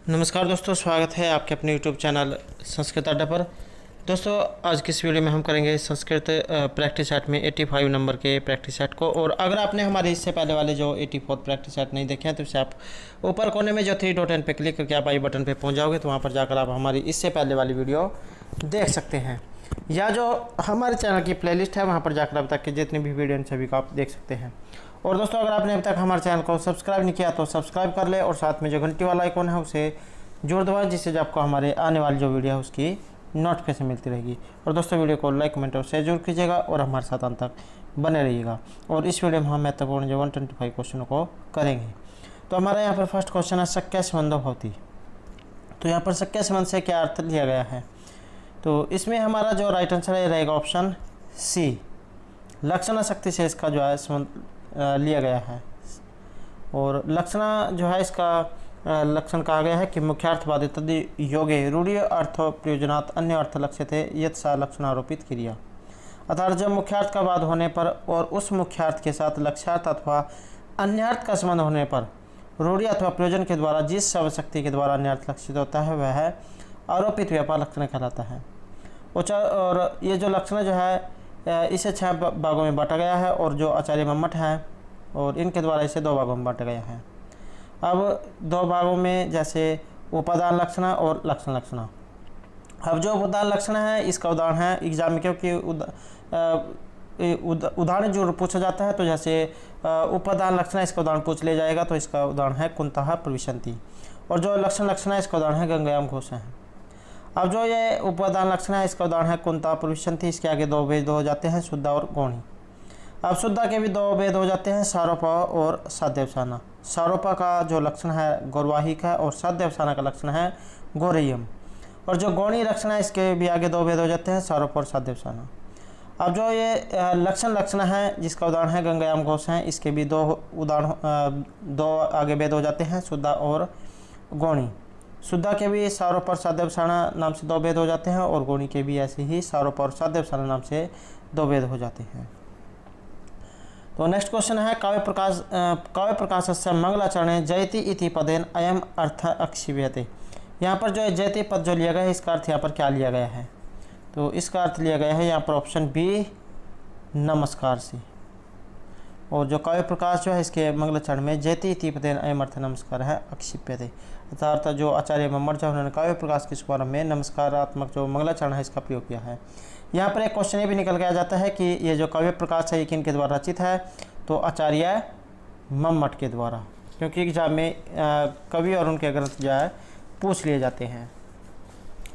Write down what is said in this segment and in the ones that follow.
नमस्कार दोस्तों, स्वागत है आपके अपने YouTube चैनल संस्कृत अड्डा पर। दोस्तों, आज की इस वीडियो में हम करेंगे संस्कृत प्रैक्टिस सेट में 85 नंबर के प्रैक्टिस सेट को। और अगर आपने हमारे इससे पहले वाले जो 84 प्रैक्टिस सेट नहीं देखे हैं तो इसे आप ऊपर कोने में जो 3 डॉट एन पे क्लिक करके आप आई बटन पे पहुंच जाओगे, तो वहां पर जाकर आप हमारी इससे पहले वाली वीडियो देख सकते हैं, या जो हमारे चैनल की प्लेलिस्ट है वहाँ पर जाकर अब तक के जितनी भी वीडियो हैं सभी को आप देख सकते हैं। और दोस्तों, अगर आपने अभी तक हमारे चैनल को सब्सक्राइब नहीं किया तो सब्सक्राइब कर ले और साथ में जो घंटी वाला आइकॉन है उसे जोड़ दबाएं, जिससे आपको हमारे आने वाली जो वीडियो है उसकी नोटिफिकेशन मिलती रहेगी। और दोस्तों, वीडियो को लाइक, कमेंट और शेयर जरूर कीजिएगा और हमारे साथ अंत तक बने रहिएगा। और इस वीडियो में हम महत्वपूर्ण जो 125 क्वेश्चनों को करेंगे। तो हमारा यहाँ पर फर्स्ट क्वेश्चन है शक्य संबंधो भवति। तो यहाँ पर शक्य संबंध से क्या अर्थ लिया गया है? तो इसमें हमारा जो राइट आंसर है रहेगा ऑप्शन सी, लक्षणा शक्ति से इसका जो है संबंध लिया गया है। और लक्षणा जो है इसका लक्षण कहा गया है कि मुख्यार्थवादी तदि योगे रूढ़ीय अर्थ प्रयोजनात् अन्य अर्थ लक्ष्य थे यथ सा लक्षण आरोपित क्रिया। अर्थात जब मुख्यार्थ का बाद होने पर और उस मुख्यार्थ के साथ लक्ष्यार्थ अथवा अन्यार्थ का संबंध होने पर रूढ़ी अथवा प्रयोजन के द्वारा जिस शब्द के द्वारा अन्यार्थ लक्षित होता है वह आरोपित व्यापार लक्षण कहलाता है। और ये जो लक्षण जो है इसे 6 भागों में बांटा गया है, और जो आचार्य मम्मट है और इनके द्वारा इसे 2 भागों में बांटा गया है। अब 2 भागों में जैसे उपादान लक्षण और लक्षण लक्षण। अब जो उपादान लक्षण है इसका उदाहरण है एग्जाम में, क्योंकि उदाहरण जो पूछा जाता है तो जैसे उपादान लक्षण है इसका उदाहरण पूछ लिया जाएगा, तो इसका उदाहरण है कुंतः प्रविशन्ति। और जो लक्षण लक्षण है इसका उदाहरण है गंगायाम घोष है। अब जो ये उपादान लक्षण है इसका उदाहरण है कुंतः प्रविशन्ति। इसके आगे 2 भेद हो जाते हैं, शुद्धा और गौणी। अब शुद्धा के भी 2 भेद हो जाते हैं, सारोपा और साध्यवसाना। सारोपा का जो लक्षण है गौरवाहिक है और साध्यवसाना का लक्षण है गौरेयम। और जो गौणी लक्षण है इसके भी आगे 2 भेद हो जाते हैं, सारोपा और साध्यवसाना। अब जो ये लक्षण लक्षण है जिसका उदाहरण है गंगायाम घोष है, इसके भी 2 उदाहरण 2 आगे भेद हो जाते हैं, शुद्धा और गौणी। शुद्धा के भी सारोपा और साध्यवसाना नाम से 2 भेद हो जाते हैं, और गौणी के भी ऐसे ही सारोपा और साध्यवसाना नाम से 2 भेद हो जाते हैं। तो नेक्स्ट क्वेश्चन है काव्य प्रकाशस्य मंगलाचरणे जयति इति पदेन अयम अर्थ अक्षिप्यते। यहाँ पर जो है जयति पद जो लिया गया है इसका अर्थ यहाँ पर क्या लिया गया है? तो इसका अर्थ लिया गया है यहाँ पर ऑप्शन बी, नमस्कार से। और जो काव्य प्रकाश जो है इसके मंगलाचरण में जयति इति पदेन अयम अर्थ नमस्कार है अक्षिप्यते, अर्थात जो आचार्य मम्मट जो उन्होंने काव्य प्रकाश के शुभारंभ में नमस्कारात्मक जो मंगलाचरण है इसका प्रयोग किया है। यहाँ पर एक क्वेश्चन ये भी निकल के आ जाता है कि ये जो काव्य प्रकाश है ये किन के द्वारा रचित है? तो आचार्य मम्मट के द्वारा, क्योंकि एग्जाम में कवि और उनके ग्रंथ जो है पूछ लिए जाते हैं।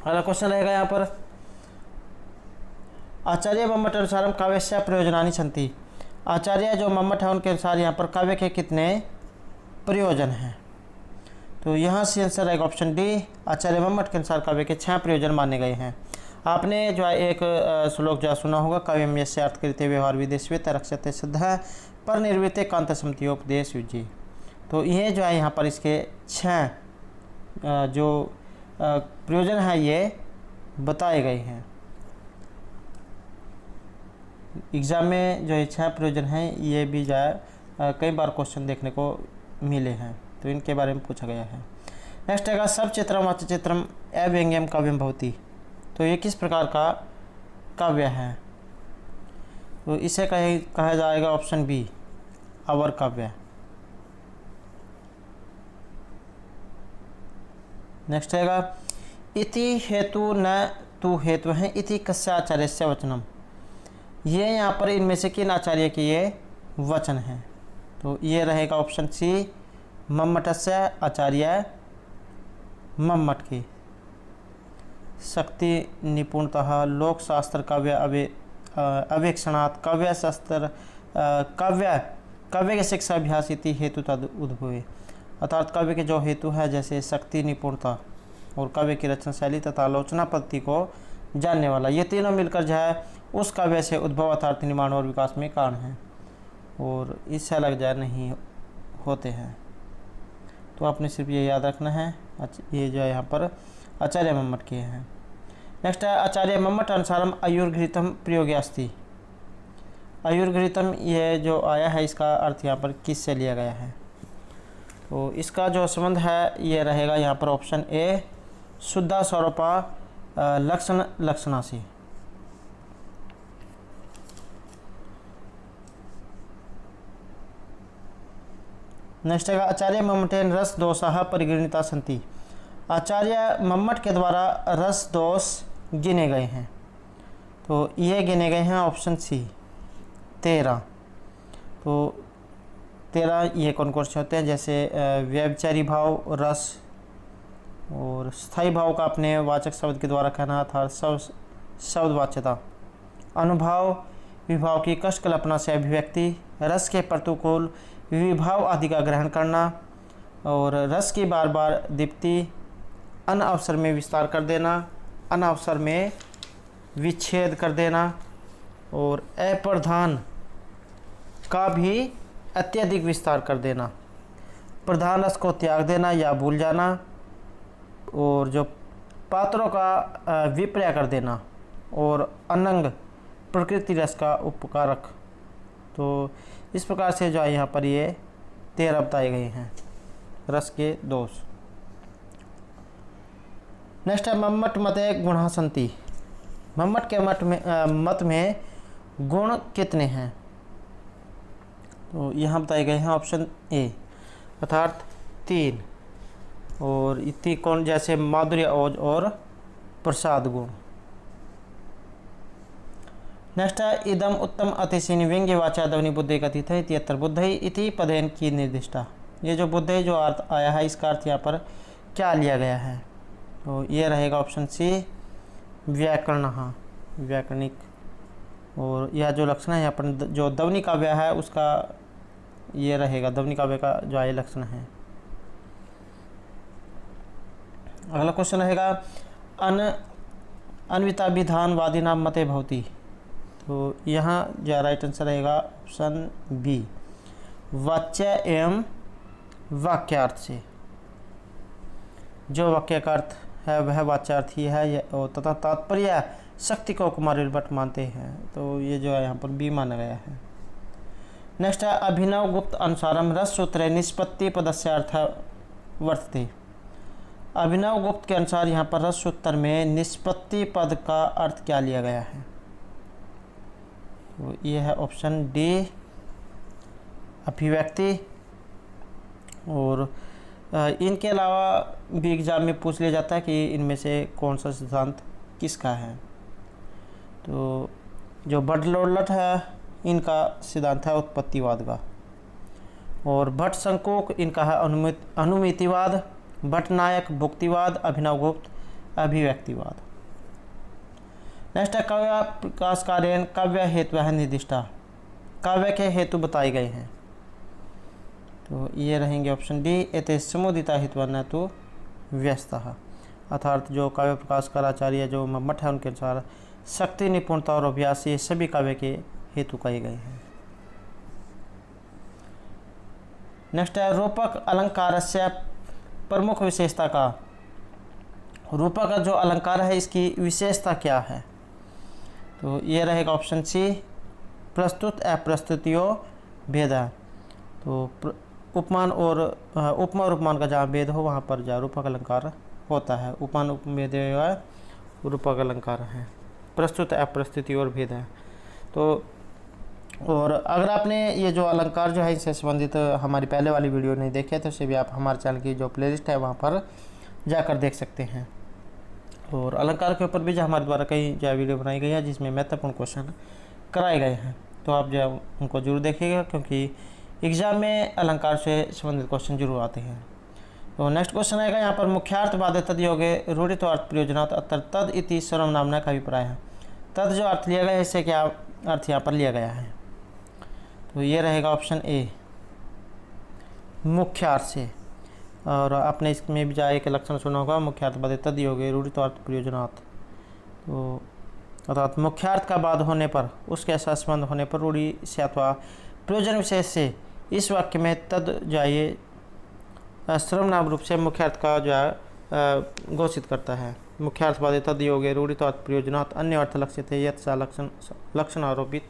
अगला क्वेश्चन रहेगा यहाँ पर आचार्य मम्मट अनुसार काव्यस्य प्रयोजनानि सन्ति। आचार्य जो मम्मट है उनके अनुसार यहाँ पर काव्य के कितने प्रयोजन हैं? तो यहाँ से आंसर रहेगा ऑप्शन डी, आचार्य मम्मट के अनुसार काव्य के 6 प्रयोजन माने गए हैं। आपने जो है एक श्लोक जो सुना होगा, काव्यम यस्य अर्थ कृते व्यवहार विदेशवेत रक्षते सिद्ध पर निर्वृत्ते कांत समतियोपदेश युजी। तो ये जो है यहाँ पर इसके 6 जो प्रयोजन है ये बताए गए हैं। एग्जाम में जो ये 6 प्रयोजन हैं ये भी जो है कई बार क्वेश्चन देखने को मिले हैं, तो इनके बारे में पूछा गया है। नेक्स्ट है सब चित्रम वाच्य चित्रम अव्यंग्यम काव्यम भवति। तो ये किस प्रकार का काव्य है? तो इसे कहा जाएगा ऑप्शन बी, अवर काव्य। नेक्स्ट रहेगा इति हेतु न तु हेतु है इति कस्य आचार्यस्य वचनम। ये यहाँ पर इनमें से किन आचार्य के ये वचन है? तो ये रहेगा ऑप्शन सी, मम्मटस्य आचार्य मम्मट की। शक्ति निपुणतः लोक शास्त्र काव्य अवेक्षणात् काव्य शास्त्र काव्य के शिक्षा अभ्यास इति हेतु तद उद्भवे। अर्थात काव्य के जो हेतु है जैसे शक्ति निपुणता और काव्य की रचना शैली तथा आलोचना पद्धति को जानने वाला, ये तीनों मिलकर जो है उस काव्य से उद्भव अर्थात निर्माण और विकास में कारण है, और इससे अलग जो नहीं होते हैं। तो आपने सिर्फ ये याद रखना है, ये जो है यहाँ पर आचार्य मम्मट के हैं। नेक्स्ट है आचार्य मम्मट अनुसारम आयुर्घृतम प्रयोगे अस्ति। आयुर्घृतम ये जो आया है इसका अर्थ यहाँ पर किस से लिया गया है? तो इसका जो संबंध है ये रहेगा यहाँ पर ऑप्शन ए, शुद्धा स्वरूपा लक्षण लक्षणासी। नेक्स्ट है आचार्य मम्मटेन रस दोषाः परिगणिता सन्ति। आचार्य मम्मट के द्वारा रस दोष गिने गए हैं। तो ये गिने गए हैं ऑप्शन सी 13। तो 13 ये कौन कौन से होते हैं, जैसे व्यभिचारी भाव, रस, और स्थायी भाव का अपने वाचक शब्द के द्वारा कहना था शब्द वाच्यता, अनुभाव, विभाव की कष्ट कल्पना से अभिव्यक्ति, रस के प्रतिकूल विभाव आदि का ग्रहण करना, और रस की बार बार दीप्ति, अन अवसर में विस्तार कर देना, अन अवसर में विच्छेद कर देना, और अप्रधान का भी अत्यधिक विस्तार कर देना, प्रधान रस को त्याग देना या भूल जाना, और जो पात्रों का विपर्य कर देना, और अनंग प्रकृति रस का उपकारक। तो इस प्रकार से जो है यहाँ पर ये 13 बताए गए हैं रस के दोष। नेक्स्ट है मम्मट मते गुणा सन्ति। मम्मट के मत में गुण कितने हैं? तो यहाँ बताए गए हैं ऑप्शन ए अर्थात 3, और इतनी कौन, जैसे माधुर्य ओज और प्रसाद गुण। नेक्स्ट है इदम उत्तम अतिशीन व्यंग्य वाचा ध्वनि बुद्धि कथित है इत्यत्र बुद्धि इति पदेन की निर्दिष्टा। ये जो बुद्धि जो अर्थ आया है इसका अर्थ यहाँ पर क्या लिया गया है? तो ये रहेगा ऑप्शन सी व्याकरण, हाँ व्याकरणिक। और यह जो लक्षण है यहाँ पर जो ध्वनि काव्य है उसका ये रहेगा, ध्वनि काव्य का जो है लक्षण है। अगला क्वेश्चन रहेगा अन्विताभिधानवादी नाम मते भवति। तो यहाँ जो राइट आंसर रहेगा ऑप्शन बी, वाच्य एवं वाक्यार्थ से। जो वाक्य का अर्थ है वह वाच्यार्थ ही है, तथा तात्पर्य शक्ति को कुमार भट्ट मानते हैं। तो ये जो है यहाँ पर बी माना गया है। नेक्स्ट है अभिनव गुप्त अनुसारम रस सूत्रे निष्पत्ति पदस्य अर्थ वर्तते। अभिनव गुप्त के अनुसार यहाँ पर रस सूत्र में निष्पत्ति पद का अर्थ क्या लिया गया है? तो ये है ऑप्शन डी अभिव्यक्ति। और इनके अलावा भी एग्जाम में पूछ लिया जाता है कि इनमें से कौन सा सिद्धांत किसका है। तो जो बडलोलट है इनका सिद्धांत है उत्पत्तिवाद का, और भट्ट शंकुक इनका है अनुमितिवाद, भट्टनायक भुक्तिवाद, अभिनवगुप्त अभिव्यक्तिवाद। नेक्स्ट है काव्य प्रकाश कार्य काव्य हेतु है निर्दिष्टा। काव्य के हेतु बताए गए हैं। तो ये रहेंगे ऑप्शन डी एते समुदिता हेतु न तो व्यस्तः। अर्थात जो काव्य प्रकाश आचार्य जो मम्मट है उनके अनुसार शक्ति, निपुणता और अभ्यास ये सभी काव्य के हेतु कहे गए हैं। नेक्स्ट है रूपक अलंकार से प्रमुख विशेषता का। रूपक का जो अलंकार है इसकी विशेषता क्या है? तो ये रहेगा ऑप्शन सी प्रस्तुत अप्रस्तुतियों भेद है। तो उपमान और उपमा और उपमान का जहाँ भेद हो वहाँ पर जहाँ रूपक अलंकार होता है। उपमान उपभेद रूपक अलंकार है, प्रस्तुत अप्रस्तुति और भेद है। तो और अगर आपने ये जो अलंकार जो है इससे संबंधित हमारी पहले वाली वीडियो नहीं देखे तो उसे भी आप हमारे चैनल की जो प्लेलिस्ट है वहाँ पर जाकर देख सकते हैं। और अलंकार के ऊपर भी जो हमारे द्वारा कई जो वीडियो बनाई गई है जिसमें महत्वपूर्ण क्वेश्चन कराए गए हैं, तो आप जो उनको जरूर देखिएगा क्योंकि एग्जाम में अलंकार से संबंधित क्वेश्चन जरूर आते हैं। तो नेक्स्ट क्वेश्चन आएगा यहाँ पर मुख्यार्थ बाधे तद योगे रूढ़ित अर्थ प्रयोजनात् अत्र तद इति सर्वनामना का अभिप्राय है। तद जो अर्थ लिया गया है इससे क्या अर्थ यहाँ पर लिया गया है? तो ये रहेगा ऑप्शन ए मुख्यार्थ से। और आपने इसमें भी जा एक लक्षण सुना होगा मुख्यार्थ बाधे तद योगे रूढ़ित अर्थ प्रयोजनात्। तो अर्थात मुख्यार्थ का बाद होने पर उसके साथ संबंध होने पर रूढ़ि से अथवा प्रयोजन विशेष से इस वाक्य में तद जो है ये सर्वनाम रूप से मुख्यार्थ का जो है घोषित करता है। मुख्यार्थ बाधे तद योगे रूढ़ित अर्थ प्रयोजनात् अन्य अर्थ लक्षित है यथ सा लक्षण आरोपित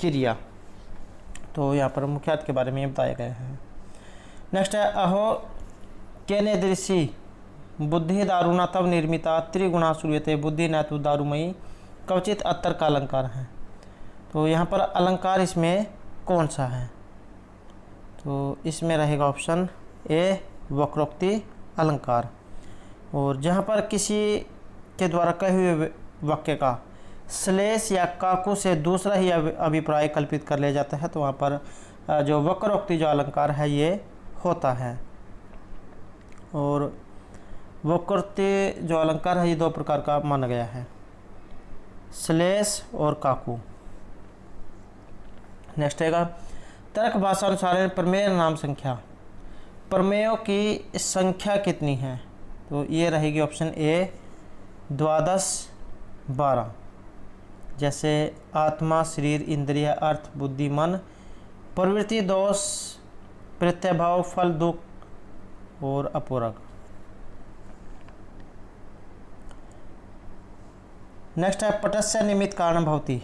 क्रिया। तो यहाँ पर मुख्यार्थ के बारे में बताया गया है। नेक्स्ट है अहो केनेदृषि बुद्धि दारुणा तब निर्मिता त्रिगुणा सूर्यते बुद्धि न तो दारुमयी कवचित अत्तर का अलंकार है। तो यहाँ पर अलंकार इसमें कौन सा है? तो इसमें रहेगा ऑप्शन ए वक्रोक्ति अलंकार। और जहाँ पर किसी के द्वारा कहे हुए वाक्य का श्लेष या काकू से दूसरा ही अभिप्राय कल्पित कर लिया जाता है तो वहाँ पर जो वक्रोक्ति जो अलंकार है ये होता है। और वक्रोक्ति जो अलंकार है ये दो प्रकार का माना गया है, श्लेष और काकू। नेक्स्ट है तर्क भाषानुसार प्रमेय नाम संख्या, प्रमेयों की संख्या कितनी है? तो ये रहेगी ऑप्शन ए 12 जैसे आत्मा, शरीर, इंद्रिय, अर्थ, बुद्धि, मन, प्रवृत्ति, दोष, प्रत्यभाव, फल, दुख और अपूरक। नेक्स्ट है पटस्य निमित्त कारण भवति,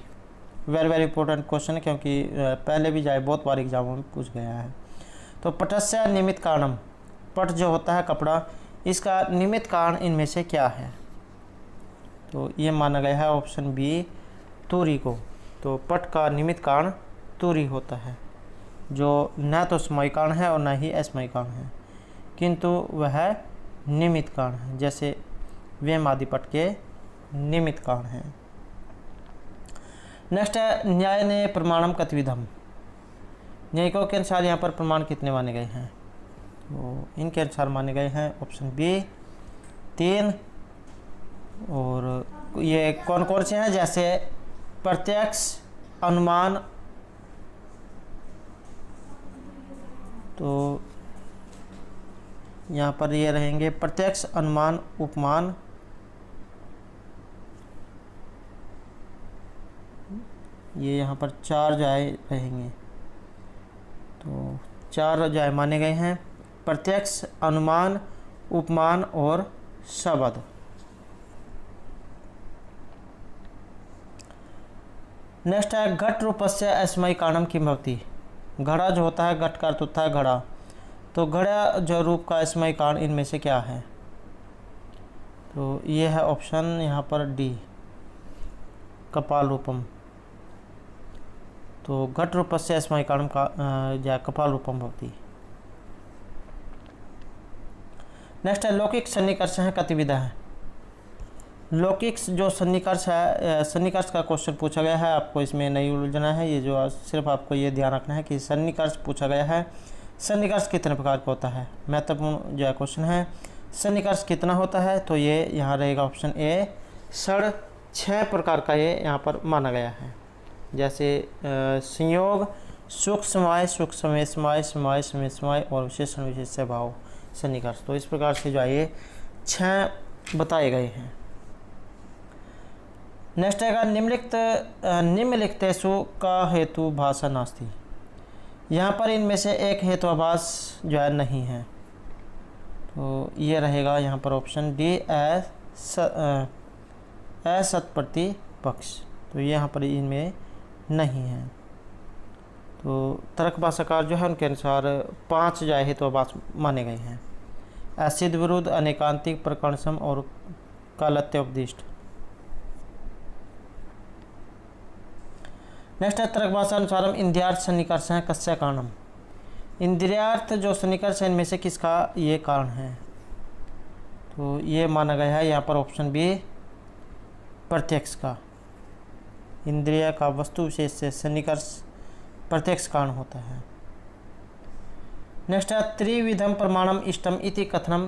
वेरी इंपॉर्टेंट क्वेश्चन है क्योंकि पहले भी जाए बहुत बार एग्जामों में पूछ गया है। तो पटस्य निमित्त कारणम, पट जो होता है कपड़ा, इसका निमित्त कारण इनमें से क्या है? तो ये माना गया है ऑप्शन बी तूरी को। तो पट का निमित्त कारण तूरी होता है जो न तो समय कारण है और न ही असमय कारण है किंतु वह निमित्त कारण है, जैसे वेम आदि पट के निमित्त कारण है। नेक्स्ट है न्याय ने प्रमाणम कतिविधम, न्यायिकों के अनुसार यहाँ पर प्रमाण कितने माने गए हैं? तो इनके अनुसार माने गए हैं ऑप्शन बी 3। और ये कौन कौन से हैं? जैसे प्रत्यक्ष, अनुमान, तो यहाँ पर ये रहेंगे प्रत्यक्ष, अनुमान, उपमान, ये यहाँ पर 4 जाए रहेंगे। तो 4 जाए माने गए हैं, प्रत्यक्ष, अनुमान, उपमान और शब्द। नेक्स्ट है घट रूपस्य असमय कारणम किम भवति, घड़ा जो होता है, घट का अर्थ होता है घड़ा, तो घड़ा जो रूप का असमय कारण इनमें से क्या है? तो ये है ऑप्शन यहाँ पर डी कपाल रूपम। तो घट रूपस्य असमय कारणम का कपाल रूपम भवति। नेक्स्ट है लौकिक सन्निकर्ष है कतिविधा है, लौकिक जो सन्निकर्ष है, सन्निकर्ष का क्वेश्चन पूछा गया है, आपको इसमें नहीं उलझना है। ये जो सिर्फ आपको ये ध्यान रखना है कि सन्निकर्ष पूछा गया है, सन्निकर्ष कितने प्रकार का होता है, महत्वपूर्ण जो क्वेश्चन है। सन्निकर्ष कितना होता है? तो ये यहाँ रहेगा ऑप्शन ए 6 प्रकार का ये यहाँ पर माना गया है। जैसे संयोग, सुख समाय, सुख समय समाय, समाय समय समाय और विशेषण विशेष भाव सन्निकर्ष। तो इस प्रकार से जो है ये 6 बताए गए हैं। नेक्स्ट है निम्नलिखितेषु का हेतु भाषा नास्ति, यहाँ पर इनमें से एक हेतुभाष जो है नहीं है। तो ये रहेगा यहाँ पर ऑप्शन डी असत्प्रति पक्ष, तो यहाँ पर इनमें नहीं है। तो तर्क भाषाकार जो है उनके अनुसार 5 जो है हेतुभाष माने गए हैं, असिद्ध विरुद्ध, अनेकांतिक, प्रकरणसम और कालत्योपदिष्ट। नेक्स्ट है तर्क भाषानुसारम इंद्रियार्थ सन्निकर्ष है कस्य कारणम, इंद्रियार्थ जो सन्निकर्ष है इनमें से किसका ये कारण है? तो ये माना गया है यहाँ पर ऑप्शन बी प्रत्यक्ष का, इंद्रिय का वस्तु विशेष से सन्निकर्ष प्रत्यक्ष कारण होता है। नेक्स्ट है त्रिविधम प्रमाणम इष्टम इति कथनम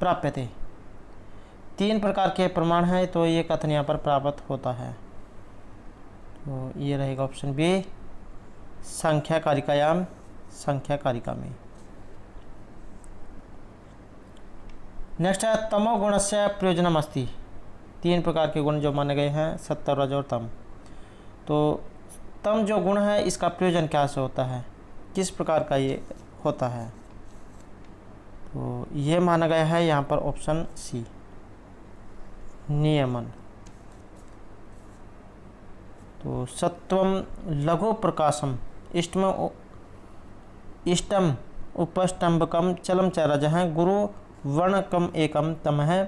प्राप्यते, 3 प्रकार के प्रमाण हैं तो ये कथन यहाँ पर प्राप्त होता है। तो ये रहेगा ऑप्शन बी संख्या कारिकायाम, संख्या कारिका में। नेक्स्ट है तमो गुणस्य प्रयोजनम अस्ति, 3 प्रकार के गुण जो माने गए हैं सत्व, रज और तम। तो तम जो गुण है इसका प्रयोजन क्या से होता है, किस प्रकार का ये होता है? तो ये माना गया है यहाँ पर ऑप्शन सी नियमन। तो सत्वम लघु प्रकाशम इष्टम उपष्टम्बकम चलम च रजः गुरु वर्णकम एकम तमः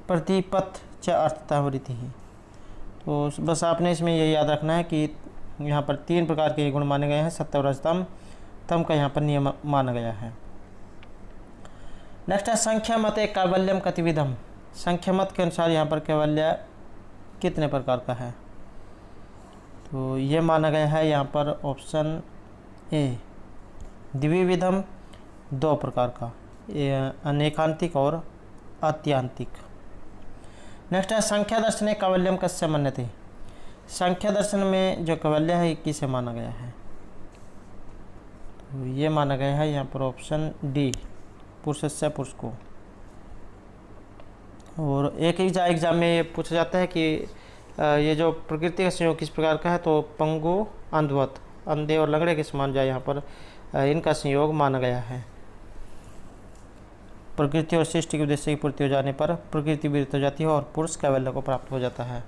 प्रतिपथ च अर्थता वृत्ति। तो बस आपने इसमें ये याद रखना है कि यहाँ पर 3 प्रकार के गुण माने गए हैं, सत्व रजतम, तम का यहाँ पर नियम माना गया है। नेक्स्ट है संख्या मते कैवल्यम कतिविधम। संख्या मत के अनुसार यहाँ पर कैवल्य कितने प्रकार का है, तो ये माना गया है यहाँ पर ऑप्शन ए द्विविधम, 2 प्रकार का, अनेकांतिक और आत्यांतिक। नेक्स्ट है संख्या दर्शन कैवल्यम कस्य मन्यते। संख्या दर्शन में जो कैवल्य है किसे माना गया है, तो ये माना गया है यहाँ पर ऑप्शन डी पुरुषस्य पुरुष को। और एक ही एग्जाम में ये पूछा जाता है कि ये जो प्रकृति का संयोग किस प्रकार का है, तो पंगु अंधवत, अंधे और लंगड़े के समान जो यहाँ पर इनका संयोग माना गया है। प्रकृति और सृष्टि के उद्देश्य की पूर्ति हो जाने पर प्रकृति विरुद्ध हो जाती है और पुरुष कैवल्य को प्राप्त हो जाता है।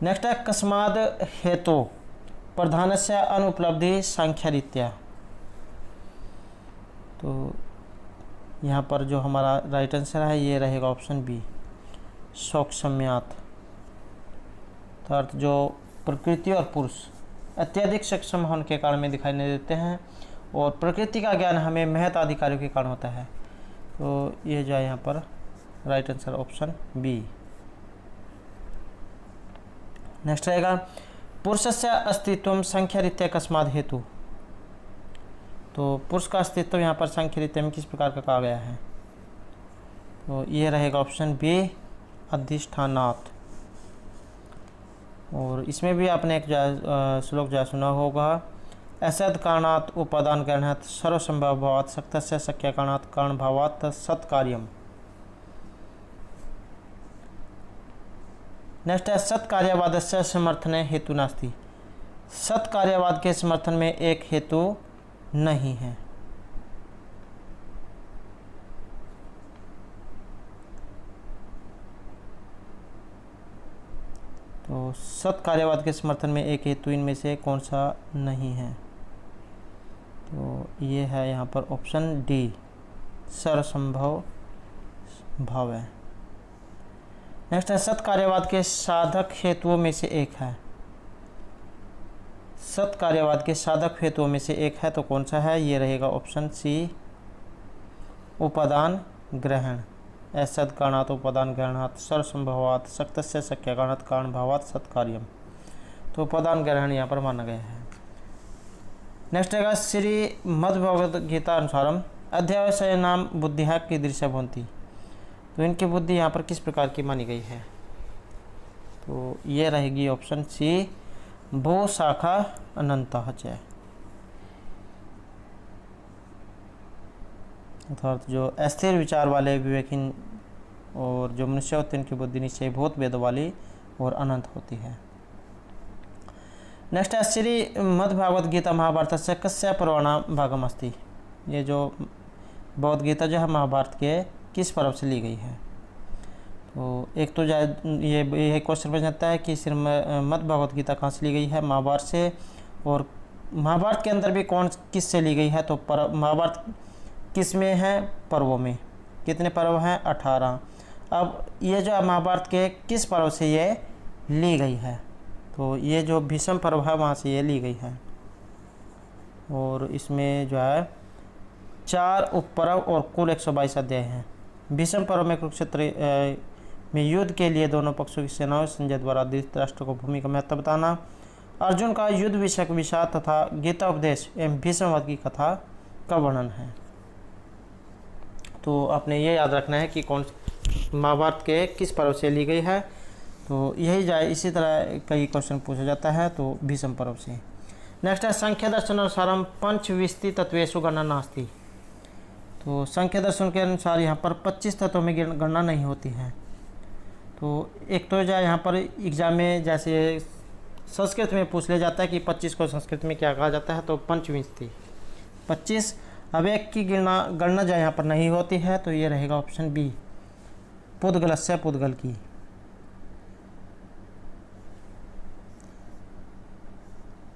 नेक्स्ट है कस्माद हेतु प्रधानस्य अनुपलब्धि सांख्यरीत्या। तो यहाँ पर जो हमारा राइट आंसर है ये रहेगा ऑप्शन बी सौक्ष्म्यात। अर्थात जो प्रकृति और पुरुष अत्यधिक सक्षम होने के कारण में दिखाई नहीं देते हैं और प्रकृति का ज्ञान हमें महत अधिकारियों के कारण होता है। तो ये जो है यहाँ पर right answer option B. Next रहेगा पुरुषस्य अस्तित्व संख्या रीत्या कस्माद हेतु। तो पुरुष का अस्तित्व यहाँ पर संख्या रीत्या में किस प्रकार का कहा गया है, तो ये रहेगा ऑप्शन बी अधिष्ठानात्। और इसमें भी आपने एक श्लोक जो सुना होगा, असद कारणात् उपादान ग्रहणात् सर्वसंभव भावात् शक्तस्य शक्य कारणात् कारण भावात् सत्कार्यम। नेक्स्ट है सत्कार्यवादस्य समर्थने हेतु नास्ति। सत्कार्यवाद के समर्थन में एक हेतु नहीं है। तो सत्कार्यवाद के समर्थन में एक हेतु इनमें से कौन सा नहीं है, तो ये है यहाँ पर ऑप्शन डी सर्वसंभव भाव है। नेक्स्ट है सत्कार्यवाद के साधक हेतुओं में से एक है। सत्कार्यवाद के साधक हेतुओं में से एक है तो कौन सा है, ये रहेगा ऑप्शन सी उपादान ग्रहण। असद कारणात् उपादान ग्रहणात् सर्वसंभवात् शक्तस्य शक्य कारणात् कारण भावात् सत्कार्यम। तो उपादान ग्रहण यहाँ पर माना गया है। नेक्स्ट रहेगा श्री मद्भगवद गीता अनुसारम अध्यावसाय नाम बुद्धिहा कीदृशा भवन्ति। तो इनकी बुद्धि यहाँ पर किस प्रकार की मानी गई है, तो ये रहेगी ऑप्शन सी भू शाखा अनंतः च। अर्थात जो अस्थिर विचार वाले विवेकीन और जो मनुष्य होते हैं इनकी बुद्धि निश्चय बहुत वेद वाली और अनंत होती है। नेक्स्ट है श्री मद्भागवत गीता महाभारत से कस्य पर्वणा भागम अस्ति। ये जो भगवद गीता जो है महाभारत के किस पर्व से ली गई है, तो एक तो ये क्वेश्चन बन जाता है कि श्रीमद् भगवद गीता कहाँ से ली गई है, महाभारत से। और महाभारत के अंदर भी किस से ली गई है, तो महाभारत किस में है, पर्वों में। कितने पर्व हैं, 18। अब ये जो महाभारत के किस पर्व से ये ली गई है, तो ये जो भीष्म पर्व है वहाँ से ये ली गई है। और इसमें जो है 4 उपपर्व और कुल 122 अध्याय हैं। भीष्म पर्व में कुरुक्षेत्र में युद्ध के लिए दोनों पक्षों की सेनाओं संजय द्वारा धृतराष्ट्र को भूमि का महत्व बताना, अर्जुन का युद्ध विषयक विषाद तथा गीता उपदेश एवं भीष्मवध की कथा का वर्णन है। तो आपने ये याद रखना है कि कौन महाभारत के किस पर्व से ली गई है, तो यही जाए। इसी तरह कई क्वेश्चन पूछा जाता है तो भीष्म पर्व से। नेक्स्ट है संख्या दर्शन अनुसारम पंचविंशति तत्वेषु गणना नास्ति। तो संख्या दर्शन के अनुसार यहाँ पर 25 तत्वों में गणना नहीं होती है। तो एक तो जाए यहाँ पर एग्जाम में जैसे संस्कृत में पूछ लिया जाता है कि 25 को संस्कृत में क्या कहा जाता है, तो पंचविंशति 25। अब एक की गणना जो यहाँ पर नहीं होती है, तो ये रहेगा ऑप्शन बी पुद्गलस्य पुद्गल की।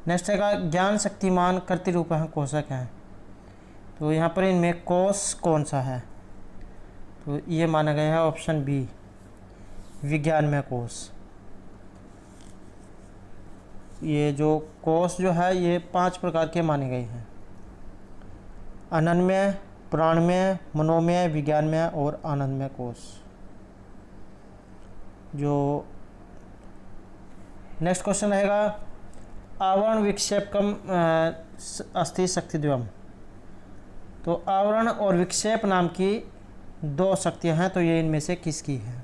नेक्स्ट है ज्ञान शक्तिमान कर्तृरूप कोशक है। तो यहाँ पर इनमें कोश कौन सा है? तो ये माना गया है ऑप्शन बी, विज्ञानमय कोश। ये जो कोश जो है ये 5 प्रकार के माने गए हैं: अनन्वय, प्राणमय, मनोमय, विज्ञानमय और आनंदमय कोश। जो नेक्स्ट क्वेश्चन रहेगा, आवरण विक्षेपकम अस्थि शक्तिद्वयम्। तो आवरण और विक्षेप नाम की 2 शक्तियां हैं, तो ये इनमें से किसकी है?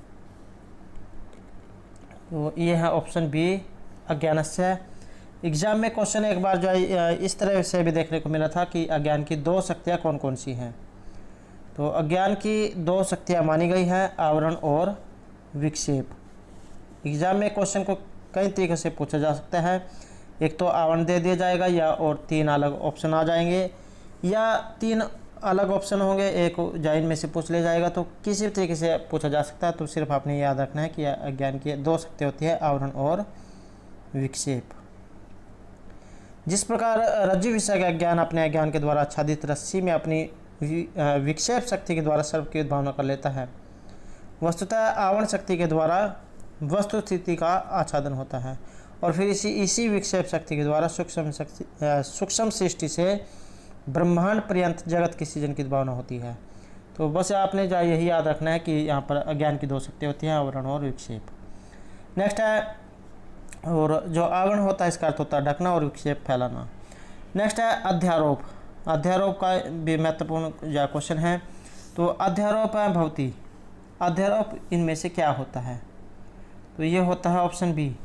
तो ये है ऑप्शन बी, अज्ञानस्य। एग्जाम में क्वेश्चन एक बार जो है इस तरह से भी देखने को मिला था कि अज्ञान की 2 शक्तियाँ कौन कौन सी हैं। तो अज्ञान की 2 शक्तियाँ मानी गई हैं, आवरण और विक्षेप। एग्जाम में क्वेश्चन को कई तरीके से पूछा जा सकता है। एक तो आवरण दे दिया जाएगा, या और 3 अलग ऑप्शन आ जाएंगे, या 3 अलग ऑप्शन होंगे, एक जाइन में से पूछ लिया जाएगा। तो किसी भी तरीके से पूछा जा सकता है। तो सिर्फ आपने याद रखना है कि अज्ञान की 2 शक्तियाँ होती है, आवरण और विक्षेप। जिस प्रकार रज्जु विषय का ज्ञान अपने अज्ञान के द्वारा आच्छादित रस्सी में अपनी विक्षेप शक्ति के द्वारा सर्व की भावना कर लेता है, वस्तुतः आवरण शक्ति के द्वारा वस्तु स्थिति का आच्छादन होता है, और फिर इसी विक्षेप शक्ति के द्वारा सूक्ष्म सृष्टि से ब्रह्मांड पर्यंत जगत की सृजन की भावना होती है। तो बस आपने जो यही याद रखना है कि यहाँ पर अज्ञान की 2 शक्तियाँ होती हैं, आवरण और विक्षेप। नेक्स्ट है, और जो आवरण होता है इसका अर्थ होता है ढकना, और विक्षेप फैलाना। नेक्स्ट है अध्यारोप। अध्यारोप का भी महत्वपूर्ण जो क्वेश्चन है। तो अध्यारोप है भवती। अध्यारोप इनमें से क्या होता है? तो ये होता है ऑप्शन बी,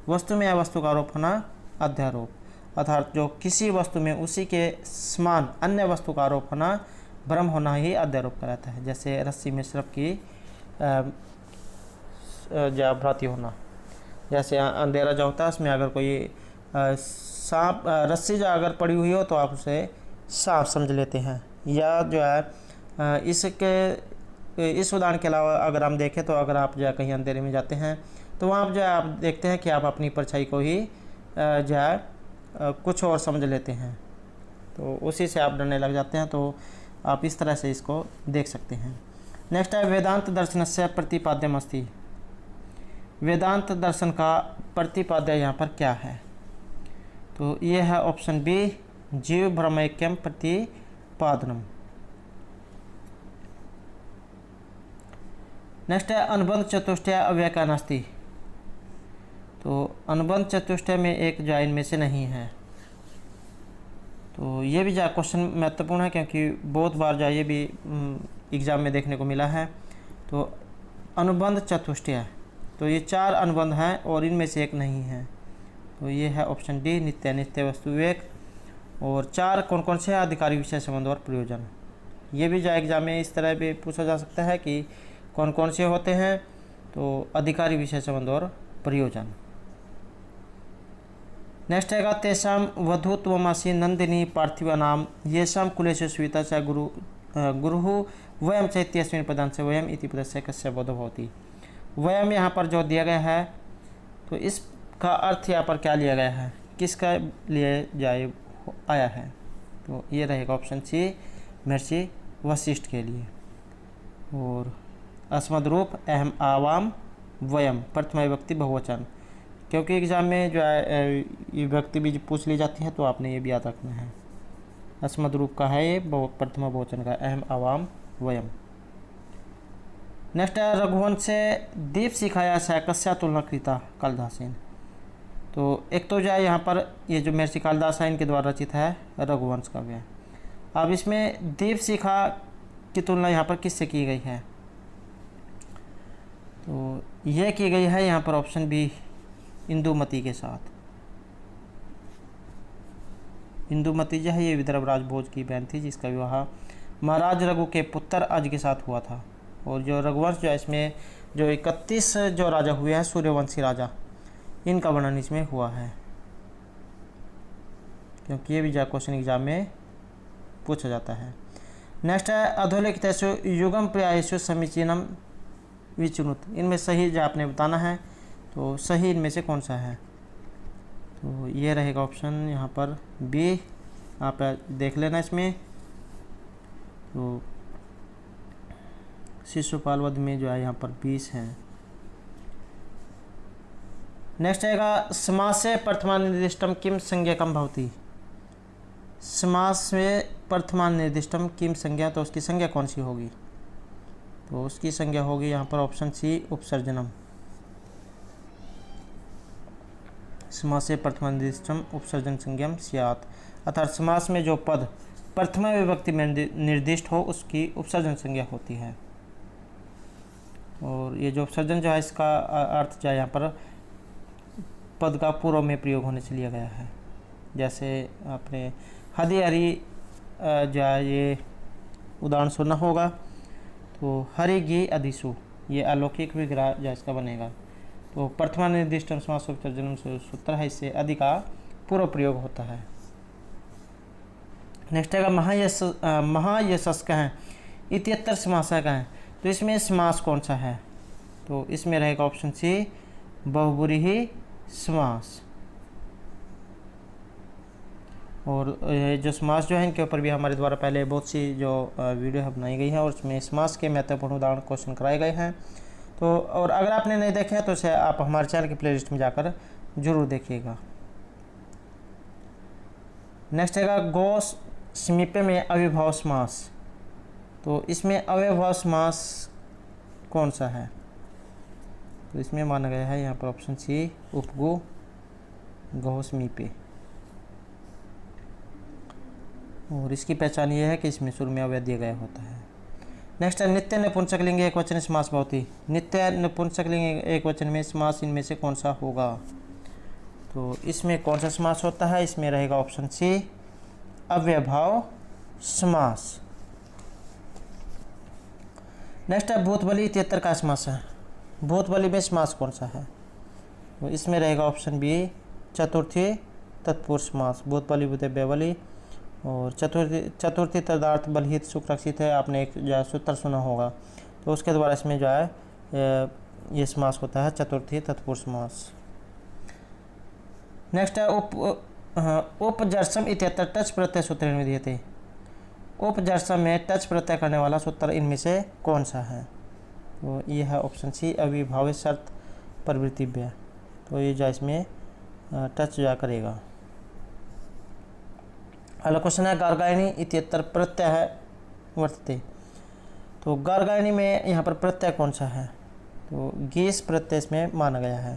वस्तु में अवस्तु का आरोप होना अध्यारोप, अर्थात जो किसी वस्तु में उसी के समान अन्य वस्तु का आरोप होना, भ्रम होना ही अध्यारोप कहलाता है। जैसे रस्सी में सर्प की भ्रांति होना। जैसे अंधेरा जो होता है उसमें अगर कोई सांप रस्सी जो अगर पड़ी हुई हो तो आप उसे सांप समझ लेते हैं। या जो है इस उदाहरण के अलावा अगर हम देखें तो अगर आप जो है कहीं अंधेरे में जाते हैं तो वहाँ जो है आप देखते हैं कि आप अपनी परछाई को ही जो है कुछ और समझ लेते हैं, तो उसी से आप डरने लग जाते हैं। तो आप इस तरह से इसको देख सकते हैं। नेक्स्ट है वेदांत दर्शनस्य प्रतिपाद्यम अस्ति। वेदांत दर्शन का प्रतिपाद्य यहाँ पर क्या है? तो ये है ऑप्शन बी, जीव ब्रह्मैक्यम प्रतिपादनम। नेक्स्ट है अनुबंध चतुष्टय अव्यय का नास्ति। तो अनुबंध चतुष्टय में एक जो इनमें से नहीं है। तो ये भी जो क्वेश्चन महत्वपूर्ण है, क्योंकि बहुत बार जो ये भी एग्ज़ाम में देखने को मिला है। तो अनुबंध चतुष्टय, तो ये 4 अनुबंध हैं और इनमें से एक नहीं है। तो ये है ऑप्शन डी, नित्य नित्य वस्तु विवेक। और 4 कौन कौन से? अधिकारी विषय संबंध और प्रयोजन। ये भी जो एग्जाम में इस तरह भी पूछा जा सकता है कि कौन कौन से होते हैं। तो अधिकारी विषय संबंध और प्रयोजन। नेक्स्ट है तेषाम वधूत्वमासी नंदिनी पार्थिवा नाम येषाम कुलेषु स्वीता च गुरु वयम चैत्यस्मिन् पदांश से वयम इति पदस्य कस्य बोधो भवति। वयम यहाँ पर जो दिया गया है, तो इसका अर्थ यहाँ पर क्या लिया गया है, किसका लिए आया है? तो ये रहेगा ऑप्शन सी, महर्षि वशिष्ठ के लिए। और अस्मद रूप अहम आवाम वयम प्रथमा विभक्ति बहुवचन, क्योंकि एग्जाम में जो है ये व्यक्ति भी पूछ ली जाती है, तो आपने ये भी याद रखना है। अस्मद रूप का है ये, प्रथमा बहुवचन का, अहम आवाम वयम। नेक्स्ट है रघुवंश से दीप सिखाया से कस्या तुलना कृता कालिदासेन। तो एक तो जो है यहाँ पर ये जो महर्षि कालिदास है इनके द्वारा रचित है रघुवंश काव्य। अब इसमें दीप शिखा की तुलना यहाँ पर किससे की गई है? तो यह की गई है यहाँ पर ऑप्शन बी, इंदुमती के साथ। इंदुमती जो है ये विदर्भराज भोज की बहन थी, जिसका विवाह महाराज रघु के पुत्र अज के साथ हुआ था। और जो रघुवंश जो है इसमें जो 31 जो राजा हुए हैं सूर्यवंशी राजा, इनका वर्णन इसमें हुआ है, क्योंकि ये भी जो क्वेश्चन एग्जाम में पूछा जाता है। नेक्स्ट है अधोलिखितेषु युगम पर्यायेषु समीचीनम विचुनुत। इनमें सही जो आपने बताना है, तो सही इनमें से कौन सा है? तो ये रहेगा ऑप्शन यहाँ पर बी, आप देख लेना इसमें। तो शिशुपाल वध में जो है यहाँ पर 20 हैं। नेक्स्ट आएगा समासे प्रथमा निर्दिष्टम किम संज्ञकम भवति। समास में प्रथमा निर्दिष्टम किम संज्ञा, तो उसकी संज्ञा कौन सी होगी? तो उसकी संज्ञा होगी यहाँ पर ऑप्शन सी उपसर्जनम। समासे प्रथमा निर्दिष्टम उपसर्जन संज्ञम स्यात्, अर्थात समास में जो पद प्रथमा विभक्ति में निर्दिष्ट हो उसकी उपसर्जन संज्ञा होती है। और ये जो उपसर्जन जो है इसका अर्थ जो है यहाँ पर पद का पूर्व में प्रयोग होने से लिया गया है। जैसे आपने हदि हरि जो है ये उदाहरण सुना होगा। तो हरि गी अधिसु, ये अलौकिक विग्रह जो इसका बनेगा। तो प्रथमा निर्दिष्ट समास उपसर्जन सूत्र है, इससे अधि का पूर्व प्रयोग होता है। नेक्स्ट आएगा महायशस्क हैं इत्यत्र समासक हैं, तो इसमें समास कौन सा है? तो इसमें रहेगा ऑप्शन सी बहुब्रीहि समास। और जो समास जो है इनके ऊपर भी हमारे द्वारा पहले बहुत सी जो वीडियो बनाई गई है और उसमें समास के महत्वपूर्ण उदाहरण क्वेश्चन कराए गए हैं। तो और अगर आपने नहीं देखे हैं तो इसे आप हमारे चैनल की प्लेलिस्ट में जाकर जरूर देखिएगा। नेक्स्ट है गो समीपे में अविभाव समास, तो इसमें अव्ययभाव समास कौन सा है? तो इसमें माना गया है यहाँ पर ऑप्शन सी उपगु गो समीपे। और इसकी पहचान ये है कि इसमें शुरू में अव्यय दिया गया होता है। नेक्स्ट है नित्य नपुंसकलिंग एक वचन समास भवति। नित्य नपुंसकलिंग एक वचन में समास इनमें से कौन सा होगा? तो इसमें कौन सा समास होता है? इसमें रहेगा ऑप्शन सी अव्ययभाव समास। नेक्स्ट है भूतबली इत्यत्र का समास है। भूतबली में समास कौन सा है? तो इसमें रहेगा ऑप्शन बी चतुर्थी तत्पुरुष समास। भूतबली भूतबली और चतुर्थी तदार्थ बलहित सुख रक्षित है, आपने एक जो सूत्र सुना होगा। तो उसके द्वारा इसमें जो है ये समास होता है चतुर्थी तत्पुरुष समास। नेक्स्ट है उपजर्सम इत्यत्र टच प्रत्यय सूत्र विधीयते। उपजर्सम में टच प्रत्यय करने वाला सूत्र इनमें से कौन सा है? तो ये है ऑप्शन सी अविभाव्य शर्त प्रवृत्तिव्य। तो ये जो इसमें टच जा करेगा। अगला क्वेश्चन है गार्गायणी इत्यत्र प्रत्यय है वर्तते। तो गार्गायणी में यहाँ पर प्रत्यय कौन सा है? तो गीस प्रत्यय इसमें माना गया है।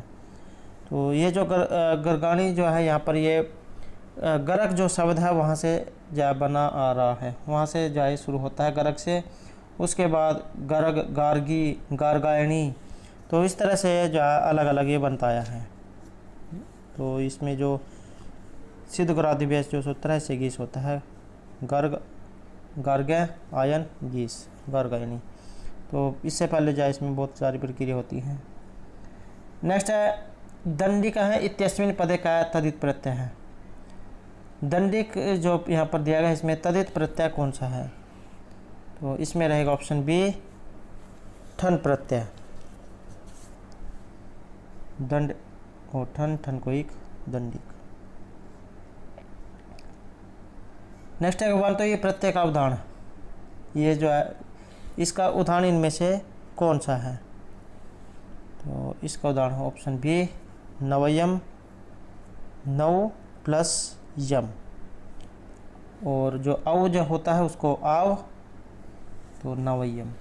तो ये जो गर्गाणी जो है यहाँ पर ये गरग जो शब्द है वहाँ से जा बना आ रहा है, वहाँ से जाए शुरू होता है गरग से, उसके बाद गरग गार्गी गार्गायणी। तो इस तरह से जो अलग अलग ये बनता आया है। तो इसमें जो सिद्ध ग्रादिव्यास जो सूत्र है इससे गीस होता है गर्ग गार्ग आयन गीस गार्गायनी। तो इससे पहले जो इसमें बहुत सारी प्रक्रिया होती हैं। नेक्स्ट है दंडिका है इत्यस्मिन पदे का तदित प्रत्यय है। दंडिक जो यहाँ पर दिया गया इसमें तदित प्रत्यय कौन सा है? तो इसमें रहेगा ऑप्शन बी ठन प्रत्यय। दंड और ठन ठन को एक दंडिक। नेक्स्ट है वन, तो ये प्रत्यय का उदाहरण, ये जो है इसका उदाहरण इनमें से कौन सा है? तो इसका उदाहरण है ऑप्शन बी नवयम नव प्लस यम। और जो अव जो होता है उसको आव, तो नवयम।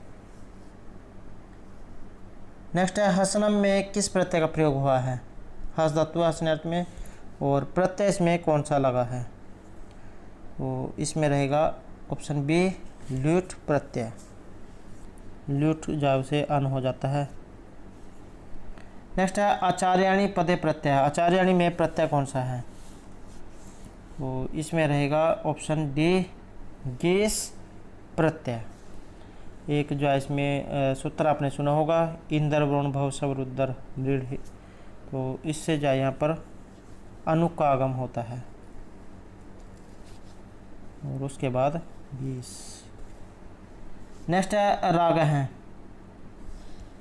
नेक्स्ट है हसनम में किस प्रत्यय का प्रयोग हुआ है? हस धातु हसनार्थ में, और प्रत्यय इसमें कौन सा लगा है? तो इसमें रहेगा ऑप्शन बी ल्यूट प्रत्यय। ल्यूट जाव से अन हो जाता है। नेक्स्ट है आचार्याणी पदे प्रत्यय। आचार्याणी में प्रत्यय कौन सा है? तो इसमें रहेगा ऑप्शन डी गेस प्रत्यय। एक जो है इसमें सूत्र आपने सुना होगा इंद्र वरुण भव सबरुद्र दृढ़। तो इससे जो यहाँ पर अनु का आगम होता है और उसके बाद 20। नेक्स्ट है राग हैं,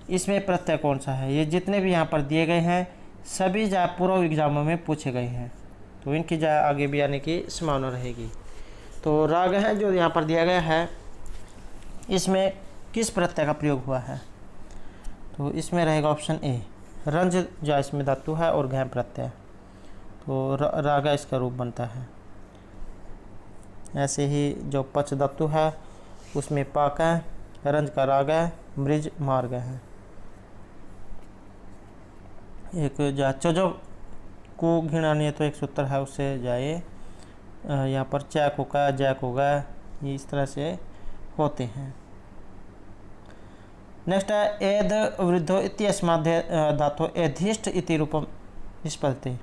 इसमें प्रत्यय कौन सा है? ये जितने भी यहाँ पर दिए गए हैं सभी जो पूर्व एग्जामों में पूछे गए हैं, तो इनकी जो आगे भी आने की संभावना रहेगी। तो राग है जो यहाँ पर दिया गया है, इसमें किस प्रत्यय का प्रयोग हुआ है? तो इसमें रहेगा ऑप्शन ए, रंज जो इसमें धातु है और घय प्रत्यय, तो रागा इसका रूप बनता है। ऐसे ही जो पच धातु है उसमें पाक है, रंज का राग है, मृज मार्ग है। एक जा चजो को घिनानी तो एक सूत्र है, उससे जाए यहाँ पर चैक होगा, जैक होगा, ये इस तरह से होते हैं। नेक्स्ट है एद वृद्धो इत्यस्मात् धातु एधिष्ठ इति रूपम निष्पद्यते।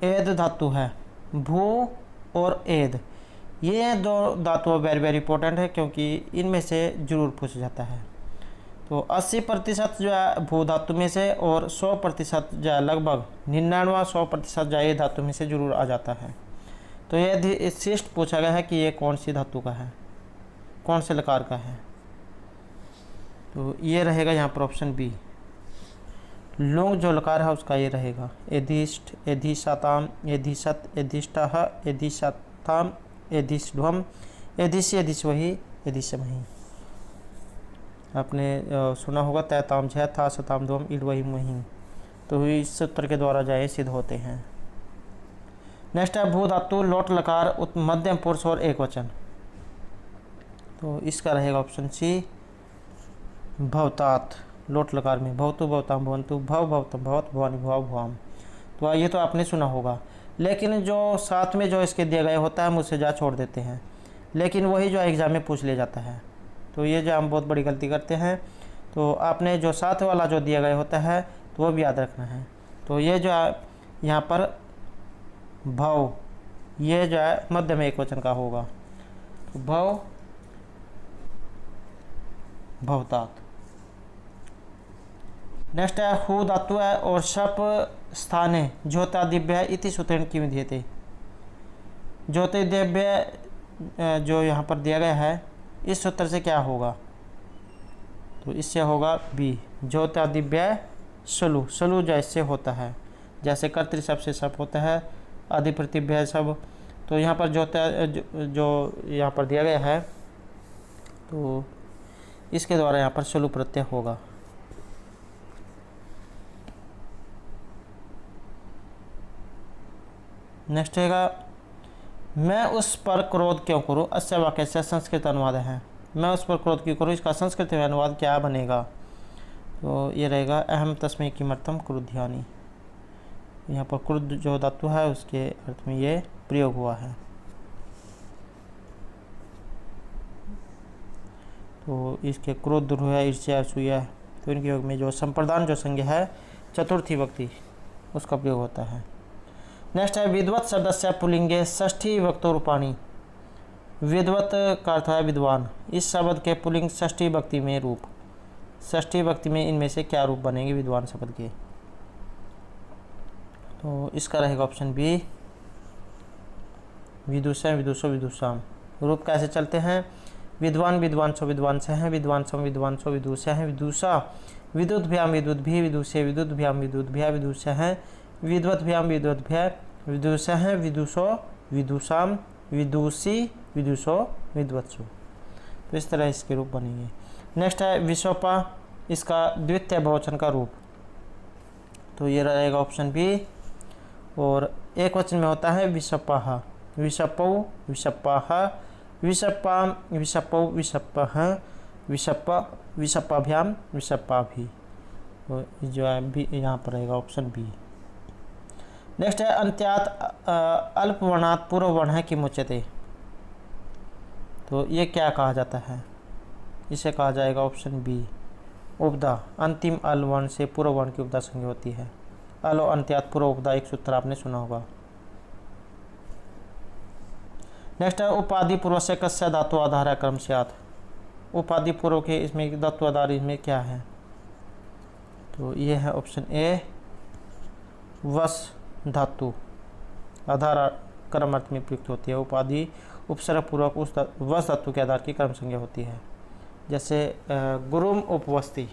एद धातु है, भू और एद, ये दो धातु वेरी वेरी इंपॉर्टेंट है, क्योंकि इनमें से जरूर पूछ जाता है। तो 80% जो है भू धातु में से और 100% जो है लगभग 99-100% जो है ये धातु में से जरूर आ जाता है। तो ये शिष्ट पूछा गया है कि ये कौन सी धातु का है, कौन से लकार का है। तो ये रहेगा यहाँ पर ऑप्शन बी, लोंग जो लकार है उसका ये रहेगा। एधिष्ठ, एधिशाताम, एधिशत, एधिष्ठः, एधिशताम, एधिष्ध्वम, एधिश, एधिशवहि, एधिशमहि। आपने सुना होगा तैताम झ था सताम ध्वम इडवही मुहि, तो इस सूत्र के द्वारा जाए सिद्ध होते हैं। नेक्स्ट है भू धातु लोट लकार मध्यम पुरुष और एक वचन, तो इसका रहेगा ऑप्शन सी, भवतात। लोट लकार में भवतु भवताम भवंतु, भव भवतम भवत, भवानी भवाव भवाम, तो ये तो आपने सुना होगा। लेकिन जो साथ में जो इसके दिए गए होता है हम उससे जा छोड़ देते हैं, लेकिन वही जो एग्जाम में पूछ लिया जाता है, तो ये जो हम बहुत बड़ी गलती करते हैं। तो आपने जो साथ वाला जो दिया गया होता है तो वो भी याद रखना है। तो ये जो है यहाँ पर भव, ये जो है मध्य में एक वचन का होगा, तो भव भवतात। नेक्स्ट है हु धातु है और शप स्थाने ज्योतिदिव्य इति सूत्रेण किम विधीयते। ज्योतिदिव्य जो यहाँ पर दिया गया है इस सूत्र से क्या होगा? तो इससे होगा बी, ज्योतिदिव्य सलु। सलु जैसे होता है, जैसे कर्तृ शब्द से शप होता है, अधिप्रतिभ्य सब। तो यहाँ पर जो यहाँ पर दिया गया है तो इसके द्वारा यहाँ पर सलु प्रत्यय होगा। नेक्स्ट रहेगा मैं उस पर क्रोध क्यों करूं, अस्य वाक्य से संस्कृत अनुवाद है। मैं उस पर क्रोध क्यों करूं, इसका संस्कृत में अनुवाद क्या बनेगा? तो ये रहेगा अहम तस्मै किमर्थम क्रुध्यानि। यहाँ पर क्रुद्ध जो धातु है उसके अर्थ में ये प्रयोग हुआ है। तो इसके क्रोध है, ईर्ष्या, असूया, तो इनके योग में जो संप्रदान जो संज्ञा है चतुर्थी व्यक्ति उसका प्रयोग होता है। नेक्स्ट है विद्वत शब्दस्य पुल्लिंगे षष्ठी विभक्तो रूपाणि। विद्वत का अर्थ है विद्वान, इस शब्द के पुल्लिंग षष्ठी विभक्ति में रूप, षष्ठी विभक्ति में इनमें से क्या रूप बनेंगे विद्वान शब्द के? तो इसका रहेगा ऑप्शन बी, विदुषा, विदुषो, विदुषाम। रूप कैसे चलते हैं? विद्वान विद्वांसो विद्वांस हैं, विद्वांसो विद्वांसो विदुषा हैं, विदुषा विद्युद्भ्याम विद्युद्भि विदुषे विद्युद्भ्याम विद्युद्भ्या विदुषा हैं, विद्वद्भ्याम विद्वद्भ्या विदुषा हैं, विदुषो विदुषाम विदुषी विदुषो विद्वत्सु। तो इस तरह इसके रूप बनेंगे। नेक्स्ट है विशोपा, इसका द्वितीय बहुवचन का रूप, तो ये रहेगा ऑप्शन बी। और एक वचन में होता है विशपाह, विशपौ विशपाह, विशपाम विशपौ विशपः, विशप्पा विशप्पाभ्याम विशप्पाभि। तो जो है बी यहाँ पर रहेगा ऑप्शन बी। नेक्स्ट है अंत्यात अल्पवर्णात पूर्व वर्ण है किमुच्यते। तो ये क्या कहा जाता है? इसे कहा जाएगा ऑप्शन बी, उपदा। अंतिम अल वर्ण से पूर्व वर्ण की उपदा संज्ञा होती है। अलो अंत्यात पूर्व उपदा एक सूत्र आपने सुना होगा। नेक्स्ट है उपाधि पूर्व से कस्य धातु आधार क्रम स्यात्। उपाधि पूर्व के इसमें धातु आधार इसमें क्या है? तो ये है ऑप्शन ए, वस धातु आधार क्रम अर्थ में प्रयुक्त होती है। उपाधि उपसर्ग पूर्वक उस वस धातु के आधार की क्रम संज्ञा होती है, जैसे गुरुम उपवस्ति।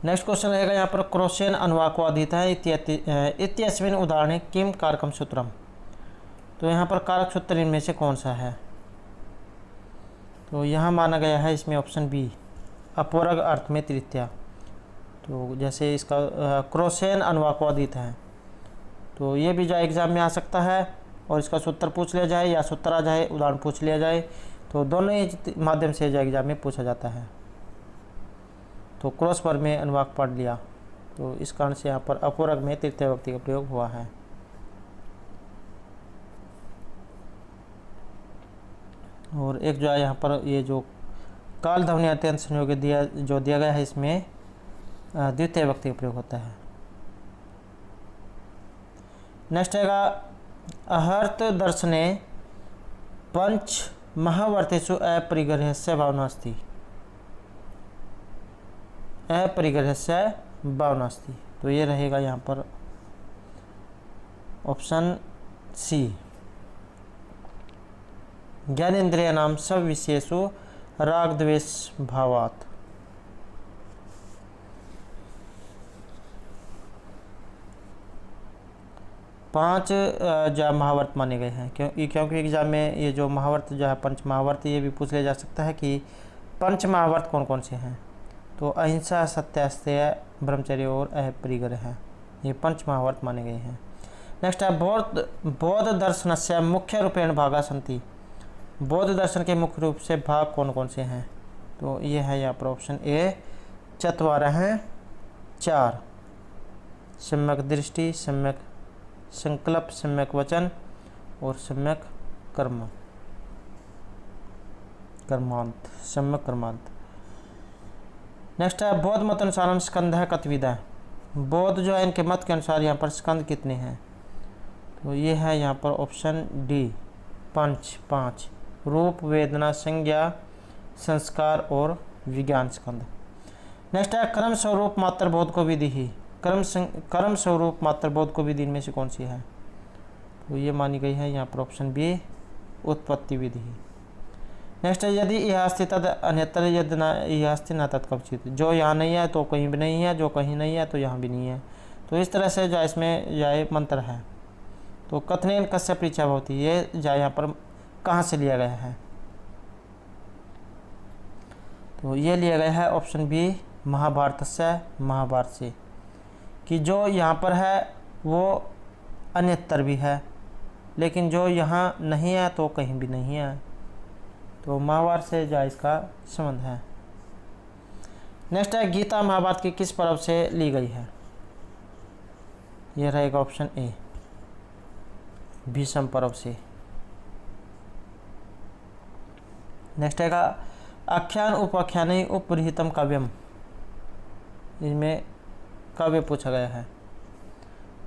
नेक्स्ट क्वेश्चन रहेगा यहाँ पर क्रोशियन अनुवाको अधीतः इत्यस्मिन् उदाहरणे किम कारकम सूत्रम। तो यहाँ पर कारक सूत्र इनमें से कौन सा है? तो यहाँ माना गया है इसमें ऑप्शन बी, अपवर्ग अर्थ में तृतीया। तो जैसे इसका क्रोशियन अनुवाको अधीत है, तो ये भी जो एग्ज़ाम में आ सकता है और इसका सूत्र पूछ लिया जाए या सूत्र आ जाए, उदाहरण पूछ लिया जाए, तो दोनों ही माध्यम से जो एग्ज़ाम में पूछा जाता है। तो क्रॉस पर में अनुवाक पढ़ लिया, तो इस कारण से यहाँ पर अपवर्ग में तृतीय विभक्ति का प्रयोग हुआ है। और एक जो है यहाँ पर ये जो काल ध्वनि अत्यंत संयोग दिया गया है, इसमें द्वितीय विभक्ति का प्रयोग होता है। नेक्स्ट हैगा अहर्त दर्शने पंच महावर्तेषु अपरिग्रहस्य भावना अस्ति। अपरिग्रहस्य भावना अस्ति, तो ये रहेगा यहाँ पर ऑप्शन सी, ज्ञानेन्द्रिय नाम सब विशेषु राग द्वेष भावात। पांच जो महावर्त माने गए हैं, क्योंकि एग्जाम में ये जो महावर्त जो है पंच महावर्त, ये भी पूछ लिया जा सकता है कि पंच महावर्त कौन कौन से हैं। तो अहिंसा, सत्य, अस्तेय, ब्रह्मचर्य और अपरिग्रह है, ये पंच महावर्त माने गए हैं। नेक्स्ट है बौद्ध दर्शन से मुख्य रूपेण भागा सन्ति। बौद्ध दर्शन के मुख्य रूप से भाग कौन कौन से हैं? तो ये है यहाँ पर ऑप्शन ए, चत्वारः हैं 4, सम्यक दृष्टि, सम्यक संकल्प, सम्यक वचन और सम्यक कर्मांत, सम्यक कर्मांत। नेक्स्ट है बौद्ध मत अनुसार स्कंध है कतविदा। बौद्ध जो है इनके मत के अनुसार यहाँ पर स्कंद कितने हैं? तो ये है यहाँ पर ऑप्शन डी, 5, रूप, वेदना, संज्ञा, संस्कार और विज्ञान स्कंद। नेक्स्ट है कर्म स्वरूप मात्र बोध को विधि ही। कर्म स्वरूप मात्र बोध को विधि इनमें से कौन सी है? तो ये मानी गई है यहाँ पर ऑप्शन बी, उत्पत्ति विधि। नेक्स्ट है यदि यह अस्ति तद अन्यत्र यदि न यह अस्ति न तद कवचित। जो यहाँ नहीं है तो कहीं भी नहीं है, जो कहीं नहीं है तो यहाँ भी नहीं है। तो इस तरह से जो इसमें जाए मंत्र है। तो कथनेन कस्य परीक्षा होती, ये जाए यहाँ पर कहाँ से लिया गया है? तो ये लिया गया है ऑप्शन बी, महाभारत से, कि जो यहाँ पर है वो अन्यत्र भी है, लेकिन जो यहाँ नहीं है तो कहीं भी नहीं है। तो महाभारत से जो इसका संबंध है। नेक्स्ट है गीता महाभारत की किस पर्व से ली गई है? यह रहेगा ऑप्शन ए, भीष्म पर्व से। नेक्स्ट है आख्यान उपाख्यान उपरिहितम काव्यम, इसमें काव्य पूछा गया है।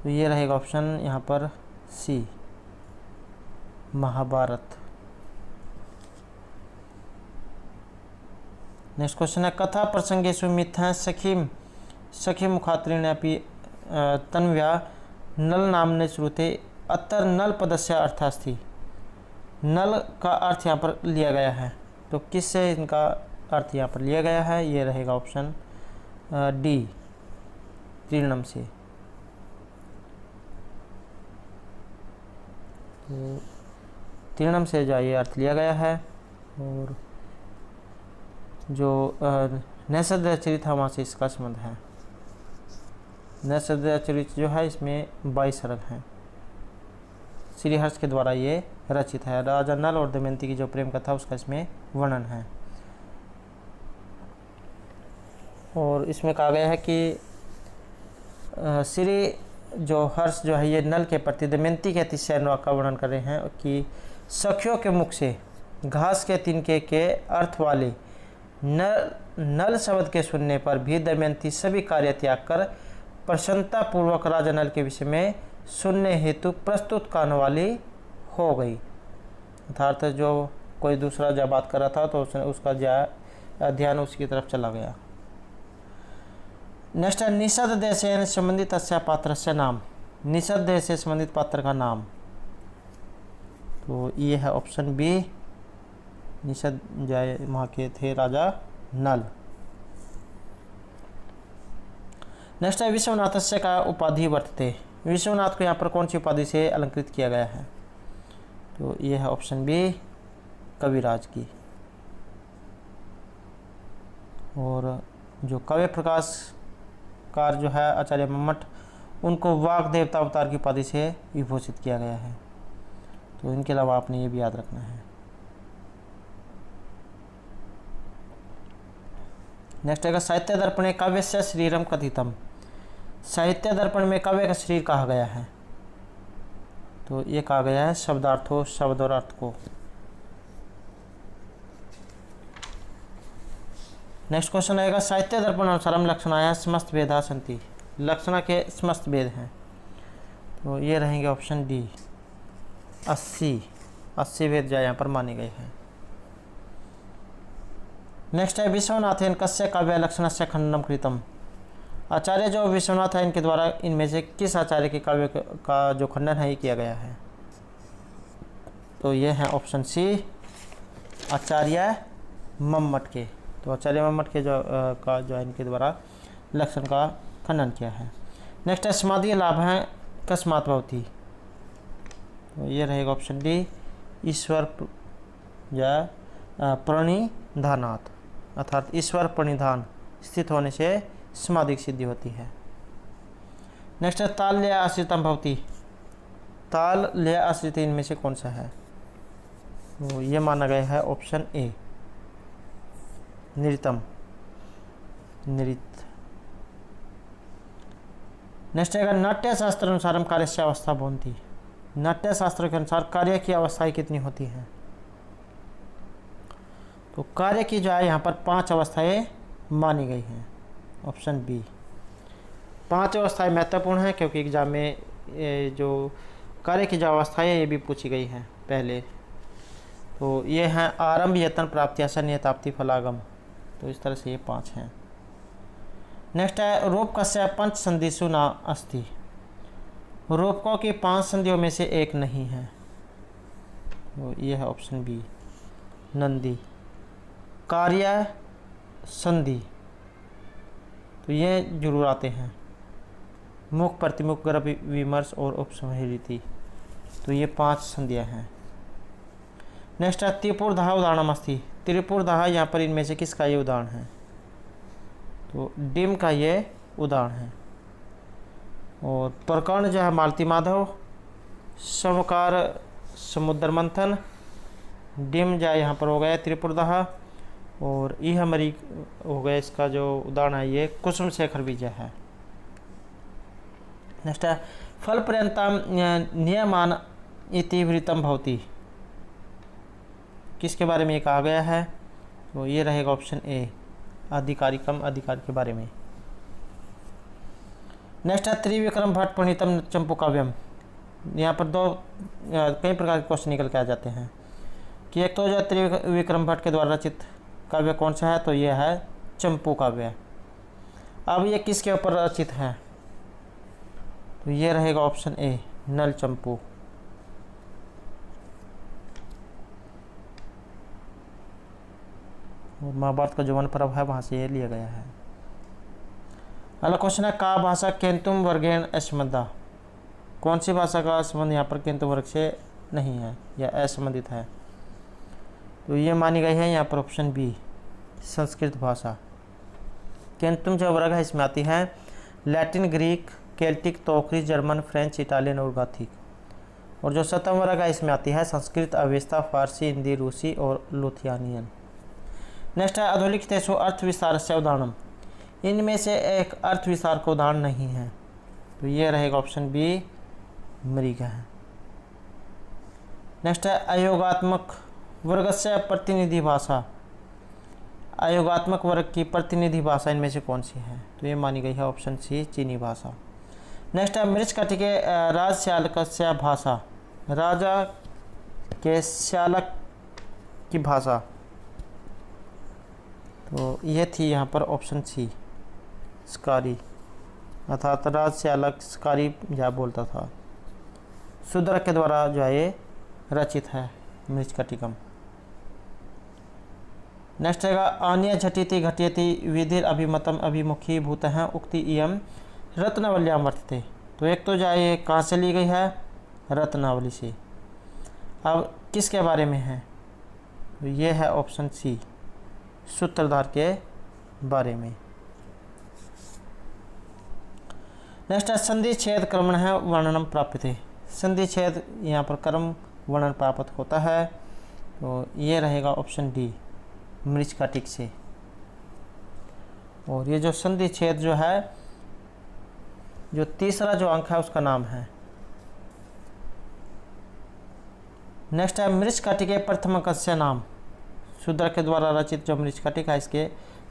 तो ये रहेगा ऑप्शन यहाँ पर सी, महाभारत। नेक्स्ट क्वेश्चन है कथा प्रसंगेषु मिथ्या सखी मुखात्रेण अपि तन्व्या नल नामने श्रुते अत्र नल पदस्य अर्थास्ति। नल का अर्थ यहाँ पर लिया गया है, तो किससे इनका अर्थ यहाँ पर लिया गया है? ये रहेगा ऑप्शन डी, त्रिणम से। तो त्रिणम से जो ये अर्थ लिया गया है। और जो नैषधीय चरित है वहाँ से इसका संबंध है। नैषधीय चरित जो है इसमें 22 सर्ग हैं, श्रीहर्ष के द्वारा ये रचित है। राजा नल और दमयंती की जो प्रेम कथा उसका इसमें वर्णन है। और इसमें कहा गया है कि श्री जो हर्ष जो है ये नल के प्रति दमयंती के अतिशय अनुराग का वर्णन कर रहे हैं कि सखियों के मुख से घास के तिनके के अर्थ वाले नल शब्द के सुनने पर भी दमयंती सभी कार्य त्याग कर प्रसन्नता पूर्वक राजा नल के विषय में सुनने हेतु प्रस्तुत करने वाली हो गई। अर्थात जो कोई दूसरा जब बात कर रहा था तो उसका ध्यान उसकी तरफ चला गया। नेक्स्ट है निषद देश से संबंधित अस्या पात्र से नाम। निषद देश से संबंधित पात्र का नाम, तो ये है ऑप्शन बी, निषद जय वहाँ के थे राजा नल। नेक्स्ट है विश्वनाथस्य का उपाधि वर्तते। विश्वनाथ को यहाँ पर कौन सी उपाधि से अलंकृत किया गया है? तो ये है ऑप्शन बी कविराज की। और जो काव्य प्रकाशकार जो है आचार्य मम्मट, उनको वाग देवता अवतार की उपाधि से विभूषित किया गया है। तो इनके अलावा आपने ये भी याद रखना है। नेक्स्ट है साहित्य दर्पणे काव्यस्य शरीरम कथितम। साहित्य दर्पण में काव्य का शरीर कहा गया है? तो ये कहा गया है शब्दार्थो, शब्द और अर्थ को। नेक्स्ट क्वेश्चन आएगा साहित्य दर्पण अनुसारम लक्षणाया समस्त भेदा सन्ति। लक्षणा के समस्त भेद हैं। तो ये रहेंगे ऑप्शन डी 80 भेद जो यहाँ पर माने गए हैं। नेक्स्ट है विश्वनाथेन कस्य काव्य लक्षणस्य खंडनम कृतम। आचार्य जो विश्वनाथ है इनके द्वारा इनमें से किस आचार्य के काव्य का जो खंडन है ये किया गया है? तो ये है ऑप्शन सी आचार्य मम्मट के। तो आचार्य मम्मट के जो इनके द्वारा लक्षण का खंडन किया है। नेक्स्ट है समाधि लाभ है कस्मात् भवति। तो ये रहेगा ऑप्शन डी ईश्वर या प्रणिधानात्, अर्थात ईश्वर प्रणिधान स्थित होने से समाधि की सिद्धि होती है। नेक्स्ट है ताल लय आश्रितम भवति। ताल लय आश्रित इनमें से कौन सा है? तो ये माना गया है ऑप्शन ए नृतम, नृत्य। नेक्स्ट है नाट्य शास्त्र अनुसार कार्य से अवस्था भवन्ति। नाट्य शास्त्र के अनुसार कार्य की अवस्थाएं कितनी होती हैं? तो कार्य की जो है यहाँ पर 5 अवस्थाएं मानी गई हैं। ऑप्शन बी 5 अवस्थाएं महत्वपूर्ण हैं क्योंकि एग्जाम में जो कार्य की जो अवस्थाएं ये भी पूछी गई हैं पहले। तो ये हैं आरंभ, यत्न, प्राप्ति, आसन, नियताप्ति, फलागम। तो इस तरह से ये 5 हैं। नेक्स्ट है रूपकस्य पंच संधिषु न अस्ति। रूपकों की 5 संधियों में से एक नहीं है। तो ये है ऑप्शन बी नंदी। कार्य संधि तो ये जरूर आते हैं मुख, प्रतिमुख, गर्भ, विमर्श और उपसंहृति। तो ये 5 संधियां हैं। नेक्स्ट है त्रिपुरधाः उदाहरणम अस्ति। त्रिपुरधाः यहाँ पर इनमें से किसका ये उदाहरण है? तो डिम का ये उदाहरण है। और प्रकरण जो है मालती माधव, समकार समुद्र मंथन, डिम जो यहाँ पर हो गया त्रिपुरधाः, और यह मरी हो गया इसका जो उदाहरण है ये कुसुम शेखर विजय है। नेक्स्ट है फल पर्यंतम नियमान इति वृत्तम भवति। किसके बारे में ये कहा गया है? तो ये रहेगा ऑप्शन ए अधिकारिकम, अधिकार के बारे में। नेक्स्ट है त्रिविक्रम भट्ट प्रणीतम चंपू काव्यम। यहाँ पर कई प्रकार के क्वेश्चन निकल के आ जाते हैं कि एक तो जो त्रिविक्रम भट्ट के द्वारा रचित काव्य कौन सा है? तो ये है चंपू काव्य। अब ये किसके ऊपर रचित है? तो ये रहेगा ऑप्शन ए नल चंपू। और महाभारत का जो वन पर्व है वहाँ से ये लिया गया है। अगला क्वेश्चन है का भाषा केंतुम वर्गेण असंबद्धा। कौन सी भाषा का संबंध यहाँ पर केंतु वर्ग से नहीं है या असंबंधित है? तो ये मानी गई है यहाँ पर ऑप्शन बी संस्कृत भाषा। केंतुम जो वर्ग है इसमें आती है लैटिन, ग्रीक, केल्टिक, तोखरी, जर्मन, फ्रेंच, इटालियन और गाथिक। और जो 7वां वर्ग है इसमें आती है संस्कृत, अवेस्ता, फारसी, हिंदी, रूसी और लुथियानियन। नेक्स्ट है अधोलिखितेषु अर्थ विस्तारस्य उदाहरणम। इनमें से एक अर्थ विस्तार का उदाहरण नहीं है। तो ये रहेगा ऑप्शन बी मृग है। नेक्स्ट है अयोगात्मक वर्गस्य प्रतिनिधि भाषा। अयोगात्मक वर्ग की प्रतिनिधि भाषा इनमें से कौन सी है? तो ये मानी गई है ऑप्शन सी चीनी भाषा। नेक्स्ट है मृच्छकटिके राजश्यालकस्य भाषा। राजा के श्यालक की भाषा। तो ये थी यहाँ पर ऑप्शन सी स्कारी, अर्थात राजश्यालक स्कारी या बोलता था। शूद्रक के द्वारा जो है ये रचित है मृच्छकटिकम। नेक्स्ट है अन्य झटिति घटियति विधिर अभिमतम अभिमुखी भूत हैं उक्ति इयम रत्नावल्यां वर्तते। तो एक तो जाए कहाँ से ली गई है, रत्नावली से। अब किसके बारे में है, तो ये है ऑप्शन सी, सूत्रधार के बारे में। नेक्स्ट है संधि छेद क्रमण है वर्णनम प्राप्त है। संधि छेद यहाँ पर क्रम वर्णन प्राप्त होता है, तो ये रहेगा ऑप्शन डी, मृच्छकटिक से। और ये जो संधि छेद जो है, जो तीसरा जो अंक है उसका नाम है। नेक्स्ट है मृच्छकटिक के प्रथम अंक से नाम। शूद्रक के द्वारा रचित जो मृच्छकटिक है, इसके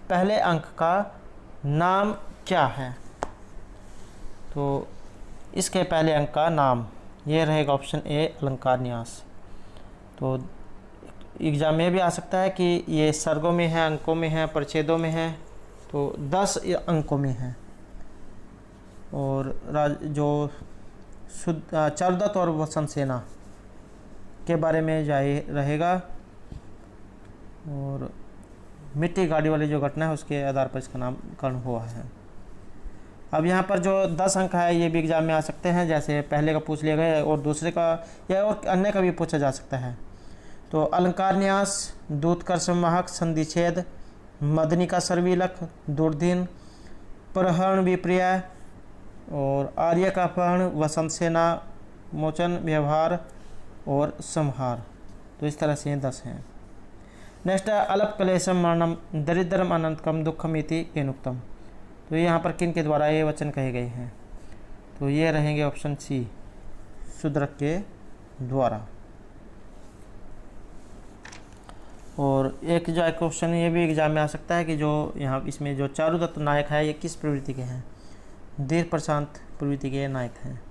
पहले अंक का नाम क्या है, तो इसके पहले अंक का नाम ये रहेगा ऑप्शन ए, अलंकार न्यास। तो एग्जाम में भी आ सकता है कि ये सर्गों में है, अंकों में है, परिच्छेदों में है, तो 10 अंकों में है। और जो चारुदत्त और वसंत सेना के बारे में जाए रहेगा, और मिट्टी गाड़ी वाली जो घटना है उसके आधार पर इसका नामकरण हुआ है। अब यहाँ पर जो 10 अंक है ये भी एग्जाम में आ सकते हैं, जैसे पहले का पूछ लिया गया और दूसरे का या और अन्य का भी पूछा जा सकता है। तो अलंकार न्यास, दूतकर संवाहक, संधिछेद, मदनी का सर्विलक, दुर्दिन, प्रहरण विप्रिय और आर्य का अपहरण, वसंत सेना, मोचन व्यवहार और संहार। तो इस तरह से ये 10 हैं। नेक्स्ट है अल्प क्लेशम मरणम दरिद्रम अनंतकम दुखम इति केनुक्तम। तो यहाँ पर किन के द्वारा ये वचन कहे गए हैं, तो ये रहेंगे ऑप्शन सी, शूद्रक के द्वारा। और एक जो क्वेश्चन ये भी एग्जाम में आ सकता है कि जो यहाँ इसमें जो चारुदत्त नायक है ये किस प्रवृत्ति के हैं, दीर्घ प्रशांत प्रवृत्ति के नायक हैं।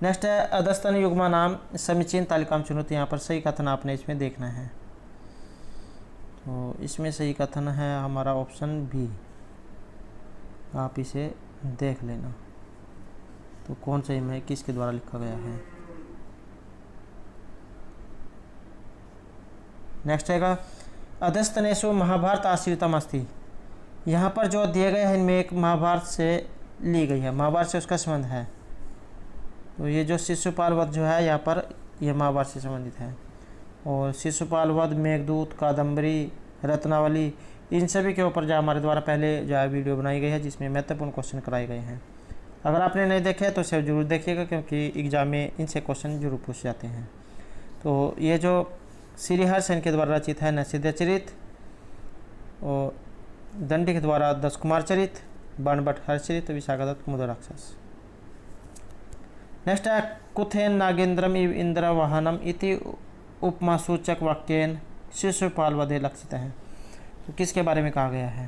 नेक्स्ट है अधस्तन युग्मा नाम समीचीन तालिकाम चुनो। तो यहाँ पर सही कथन आपने इसमें देखना है, तो इसमें सही कथन है हमारा ऑप्शन बी, आप इसे देख लेना तो कौन सही में किसके द्वारा लिखा गया है। नेक्स्ट है अधस्तनेशु महाभारत आश्रितम अस्ति। यहाँ पर जो दिए गए हैं इनमें एक महाभारत से ली गई है, महाभारत से उसका संबंध है। तो ये जो शिशुपाल वध जो है यहाँ पर यह महाभारत से संबंधित है। और शिशुपाल वध, मेघदूत, कादम्बरी, रत्नावली, इन सभी के ऊपर जो हमारे द्वारा पहले जो है वीडियो बनाई गई है जिसमें महत्वपूर्ण क्वेश्चन कराए गए हैं। अगर आपने नहीं देखे तो इसे जरूर देखिएगा, क्योंकि एग्जाम में इनसे क्वेश्चन जरूर पूछ जाते हैं। तो ये जो श्री हरिसेन के द्वारा रचित है नरसिंह चरित, और दंडी के द्वारा 10 कुमार चरित, बाणभट्ट हर्षचरित, विशाखादत्त मुद्रा राक्षस। नेक्स्ट है कुथेन नागेंद्रम इव इंद्र वाहनम इति उपमा सूचक वाक्यन शिशुपाल वधे लक्षित है। तो किसके बारे में कहा गया है,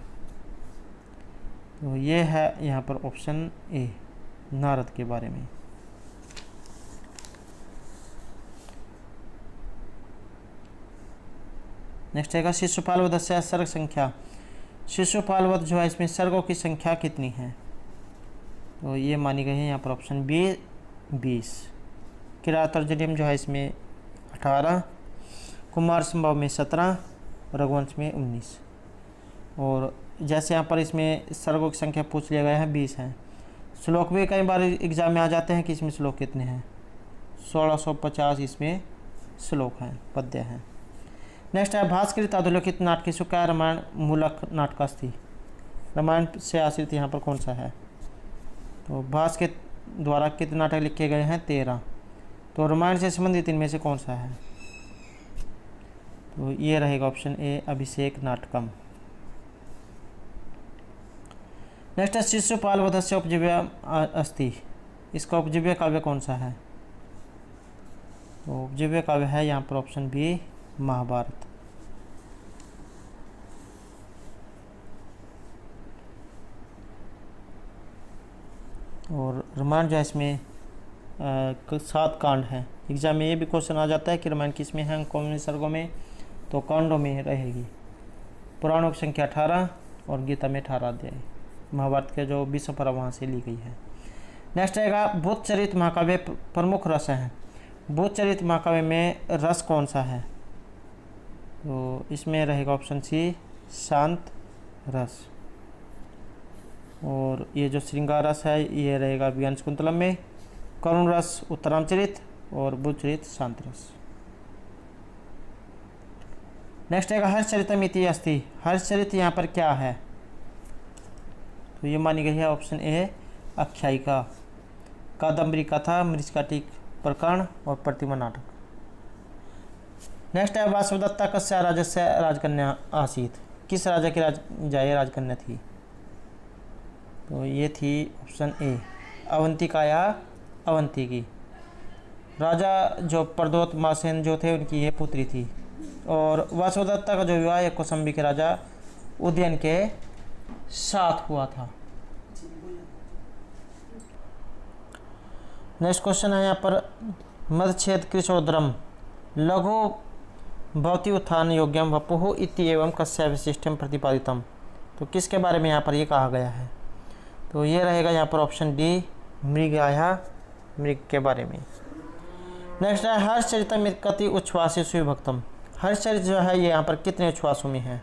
तो ये है यहाँ पर ऑप्शन ए, नारद के बारे में। नेक्स्ट है शिशुपाल वध से सर्ग संख्या। शिशुपाल वध जो है इसमें सर्गों की संख्या कितनी है, तो ये मानी गई है यहाँ पर ऑप्शन बी 20। किरातर्जनियम जो है इसमें 18, कुमार संभव में 17, रघुवंश में 19। और जैसे यहाँ पर इसमें सर्गों की संख्या पूछ लिया गया है 20 है। श्लोक भी कई बार एग्जाम में आ जाते हैं कि इसमें श्लोक कितने हैं, 1650 इसमें श्लोक हैं, पद्य हैं। नेक्स्ट है भास्कृत अधोलिखित नाटकेषु क्या रामायण मूलक नाटकास्ति। रामायण से आश्रित यहाँ पर कौन सा है, तो भास के द्वारा कितने नाटक लिखे गए हैं, 13। तो रामायण से संबंधित इनमें से कौन सा है, तो ये रहेगा ऑप्शन ए, अभिषेक नाटकम। नेक्स्ट है शिशुपाल वध से उपजीव्य अस्ति। इसका उपजीव्य काव्य कौन सा है, तो उपजीव्य काव्य है यहाँ पर ऑप्शन बी, महाभारत। और रामायण जो है इसमें 7 कांड हैं। एग्जाम में ये भी क्वेश्चन आ जाता है कि रामायण किस में है, कौन से सर्गों में, तो कांडों में रहेगी। पुराणों की संख्या 18 और गीता में 18 अध्याय। महाभारत के जो 20 परव वहाँ से ली गई है। नेक्स्ट आएगा भूतचरित महाकाव्य प्रमुख रस हैं। भूतचरित महाकाव्य में रस कौन सा है, तो इसमें रहेगा ऑप्शन सी, शांत रस। और ये जो श्रृंगार रस है ये रहेगा अभिज्ञान शकुंतलम में, करुण रस उत्तरामचरित और बुधचरित शांति रस। नेक्स्ट है हर्षचरितम इति अस्ति, हर्षचरित यहाँ पर क्या है, तो ये मानी गई है ऑप्शन ए आख्यायिका, कादम्बरी कथा, मृच्छकटिक प्रकरण और प्रतिमा नाटक। नेक्स्ट है वासवदत्ता कस्य राजस्य राजकन्या आसीत, किस राजा की राजकन्या थी, तो ये थी ऑप्शन ए अवंतिका या अवंती की। राजा जो प्रदोत मासेन जो थे उनकी ये पुत्री थी। और वासवदत्ता का जो विवाह है कौसंबी के राजा उदयन के साथ हुआ था। नेक्स्ट क्वेश्चन है यहाँ पर मदछेद कृशोदरम लघु भवती उत्थान योग्यम वपुः इति एवं कस्य विशिष्टम प्रतिपादितम, तो किसके बारे में यहाँ पर ये कहा गया है, तो ये रहेगा यहाँ पर ऑप्शन डी मृगाया, मृग के बारे में। नेक्स्ट है हर्षचरितम कति उच्छ्वासेषु विभक्तम, हर्षचरित जो है ये यहाँ पर कितने उच्छ्वासों में है,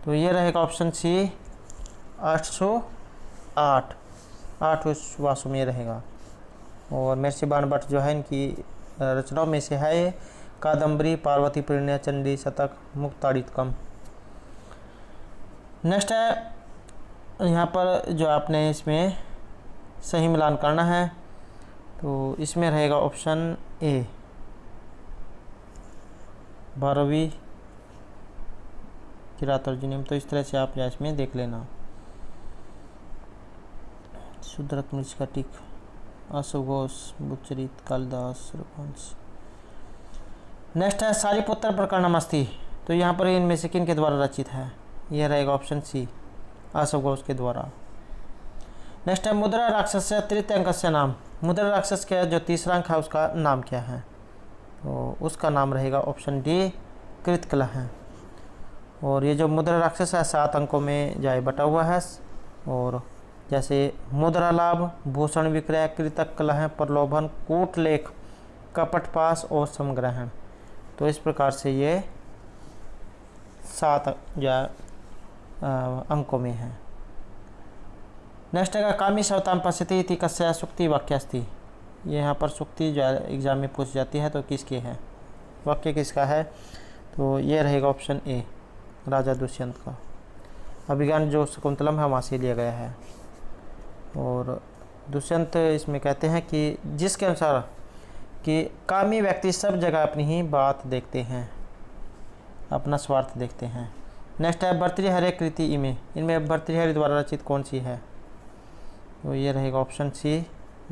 तो ये रहेगा ऑप्शन सी 808, 8 उच्छ्वासों में रहेगा। और महर्षि बाणभट्ट जो है इनकी रचनाओं में से है ये कादम्बरी, पार्वती परिणय, चंडी शतक, मुक्ताड़ितकम। नेक्स्ट है यहाँ पर जो आपने इसमें सही मिलान करना है, तो इसमें रहेगा ऑप्शन ए 12वीं किरातार्जुनीयम, तो इस तरह से आप इसमें देख लेना। शुद्धरत्न मृच्छकटिक, अशोघोष, बुधचरित, कालिदास, रघुवंश। नेक्स्ट है सारिपुत्र प्रकरणम अस्ति, तो यहाँ पर इनमें से किन के द्वारा रचित है, यह रहेगा ऑप्शन सी अशोघोष के द्वारा। नेक्स्ट है मुद्रा राक्षस से तृतीय अंक से नाम, मुद्रा राक्षस का जो तीसरा अंक है उसका नाम क्या है, तो उसका नाम रहेगा ऑप्शन डी कृतकला है। और ये जो मुद्रा राक्षस है 7 अंकों में जाए बटा हुआ है, और जैसे मुद्रा लाभ, भूषण विक्रय, कृतक कलह, प्रलोभन, कूटलेख, कपटपास और समग्रहण, तो इस प्रकार से ये 7 अंकों में है। नेक्स्ट है कामी सवताम पश्यति इति कस्य सुक्ति वाक्य अस्ति, ये यहाँ पर सुक्ति जो एग्जाम में पूछ जाती है तो किसकी है, वाक्य किसका है, तो ये रहेगा ऑप्शन ए राजा दुष्यंत का। अभिज्ञान जो शकुंतलम है वहाँ से लिया गया है। और दुष्यंत इसमें कहते हैं कि जिसके अनुसार कि कामी व्यक्ति सब जगह अपनी ही बात देखते हैं, अपना स्वार्थ देखते हैं। नेक्स्ट है भर्तृहरि कृति इमे, इनमें भर्तृहरि द्वारा रचित कौन सी है, तो ये रहेगा ऑप्शन सी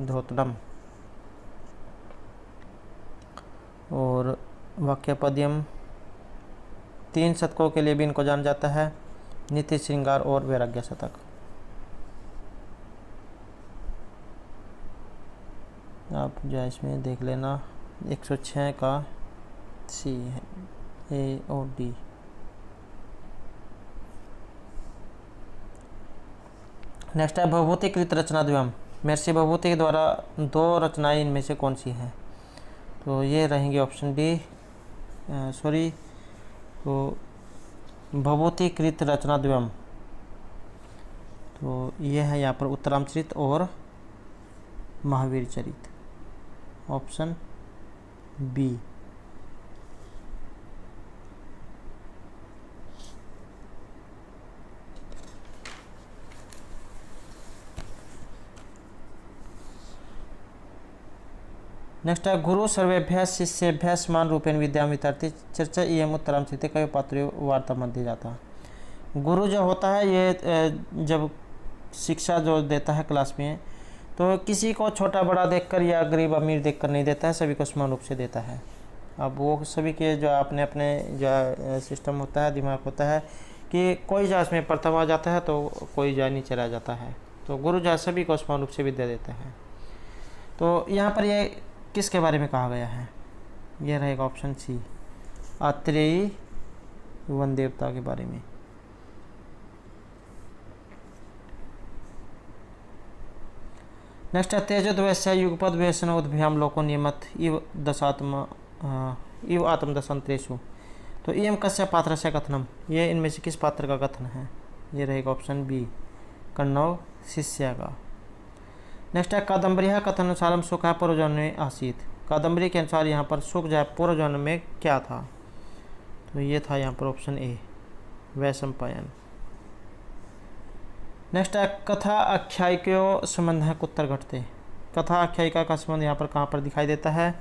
धोतडम। और वाक्यपद्यम 3 शतकों के लिए भी इनको जाना जाता है, नीति श्रृंगार और वैराग्य शतक। आप जो इसमें देख लेना 106 का सी है, ए और डी। नेक्स्ट है भवभूतिकृत रचना द्वयम, महर्षि भवभूति के द्वारा 2 रचनाएं इनमें से कौन सी हैं, तो ये रहेंगे ऑप्शन डी तो भवभूतिकृत रचना द्वयम, तो ये है यहाँ पर उत्तरामचरित और महावीर चरित, ऑप्शन बी। नेक्स्ट है गुरु सर्वेभ्य शिष्येभ्य समान रूपेण विद्या वितरती चर्चा इयम उत्तरामचरित कवि पात्र वार्ता मध्य जाता। गुरु जो होता है ये जब शिक्षा जो देता है क्लास में, तो किसी को छोटा बड़ा देखकर या गरीब अमीर देखकर नहीं देता है, सभी को समान रूप से देता है। अब वो सभी के जो अपने अपने जो सिस्टम होता है, दिमाग होता है कि कोई जो इसमें प्रथम आ जाता है तो कोई जो नीचे रह जाता है, तो गुरु जो सभी को समान रूप से विद्या देता है। तो यहाँ पर ये किसके बारे में कहा गया है, यह रहेगा ऑप्शन सी आत्रेयी वन देवता के बारे में। नेक्स्ट है तेजोद्वैस्य युगपद व्यसनोद्भ्याम लोको नियमत इव आत्म दशांतरेषु, तो इयम कस्य पात्रस्य कथनम, ये इनमें से किस पात्र का कथन है, ये रहेगा ऑप्शन बी कण्णव शिष्य। नेक्स्ट है कादम्बरी कथनानुसारम सुख है पूर्वजन्म आसीत। कादम्बरी के अनुसार यहाँ पर सुख जो है पूर्वजन्म में क्या था, तो ये था यहाँ पर ऑप्शन ए वैशंपायन। नेक्स्ट है कथा आख्यायिका संबंध है कुत्तर घटते। कथा आख्यायिका का संबंध यहाँ पर कहाँ पर दिखाई देता है,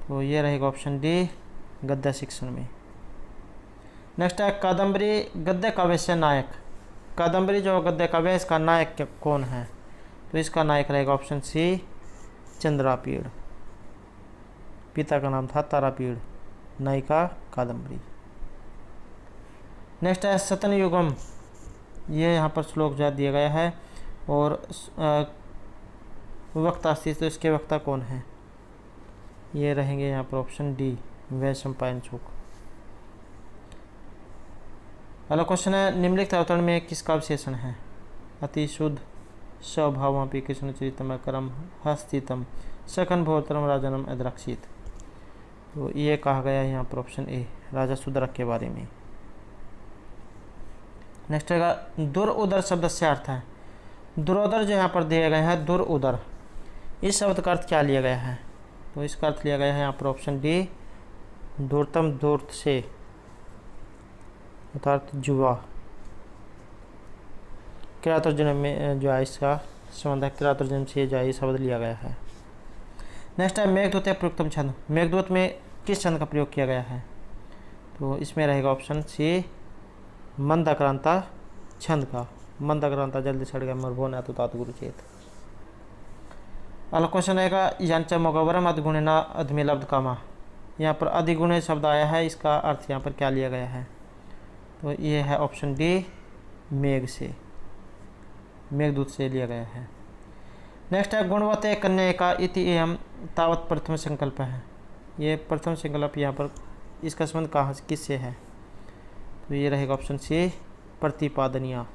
तो ये रहेगा ऑप्शन डी गद्य शिक्षण में। नेक्स्ट है कादम्बरी गद्य काव्य से नायक। कादम्बरी जो गद्य काव्य है इसका नायक कौन है, तो इसका नायक रहेगा ऑप्शन सी चंद्रापीड़। पिता का नाम था तारापीड़, नायिका कादम्बरी। नेक्स्ट है सतन युगम, ये यहाँ पर श्लोक जो दिया गया है और वक्ता स्थित, तो इसके वक्ता कौन है, ये रहेंगे यहाँ पर ऑप्शन डी वैशंपायन शुक। अगला क्वेश्चन है निम्नलिखित अवतरण में किसका विशेषण है। अति शुद्ध, स्वभावपि कृष्ण चरितम करम हस्तितम सकन भोतरम राजनम अद्रक्षित। तो ये कहा गया है यहाँ पर ऑप्शन ए राजा सुदरक के बारे में। नेक्स्ट रहेगा दुर उदर शब्द से अर्थ है। दुरोदर जो यहाँ पर दिया गया है दुर उदर, इस शब्द का अर्थ क्या लिया गया है, तो इसका अर्थ लिया गया है यहाँ पर ऑप्शन डी दूरतम दूर से अर्थात जुआ। किरातुर जन्म में जो है इसका संबंध है, किरातुर जन्म से जो है ये शब्द लिया गया है। नेक्स्ट है मेघदूत या प्रयुक्तम छंद। मेघदूत में किस छंद का प्रयोग किया गया है, तो इसमें रहेगा ऑप्शन सी मंदाक्रांता छंद का। मंदाक्रांता जल्दी सड़ गया मरभोन तो तात गुरु चेत। अगला क्वेश्चन रहेगा यांच मोगवरम अधिगुणना अधमिलब्ध कामा। यहाँ पर अधिगुण शब्द आया है, इसका अर्थ यहाँ पर क्या लिया गया है, तो ये है ऑप्शन डी मेघ से, मेघदूत से लिया गया है। नेक्स्ट है गुणवते कन्या का इति एवं तावत प्रथम संकल्प है। ये प्रथम संकल्प यहाँ पर इसका संबंध कहाँ किससे है, तो ये रहेगा ऑप्शन सी प्रतिपादनिया।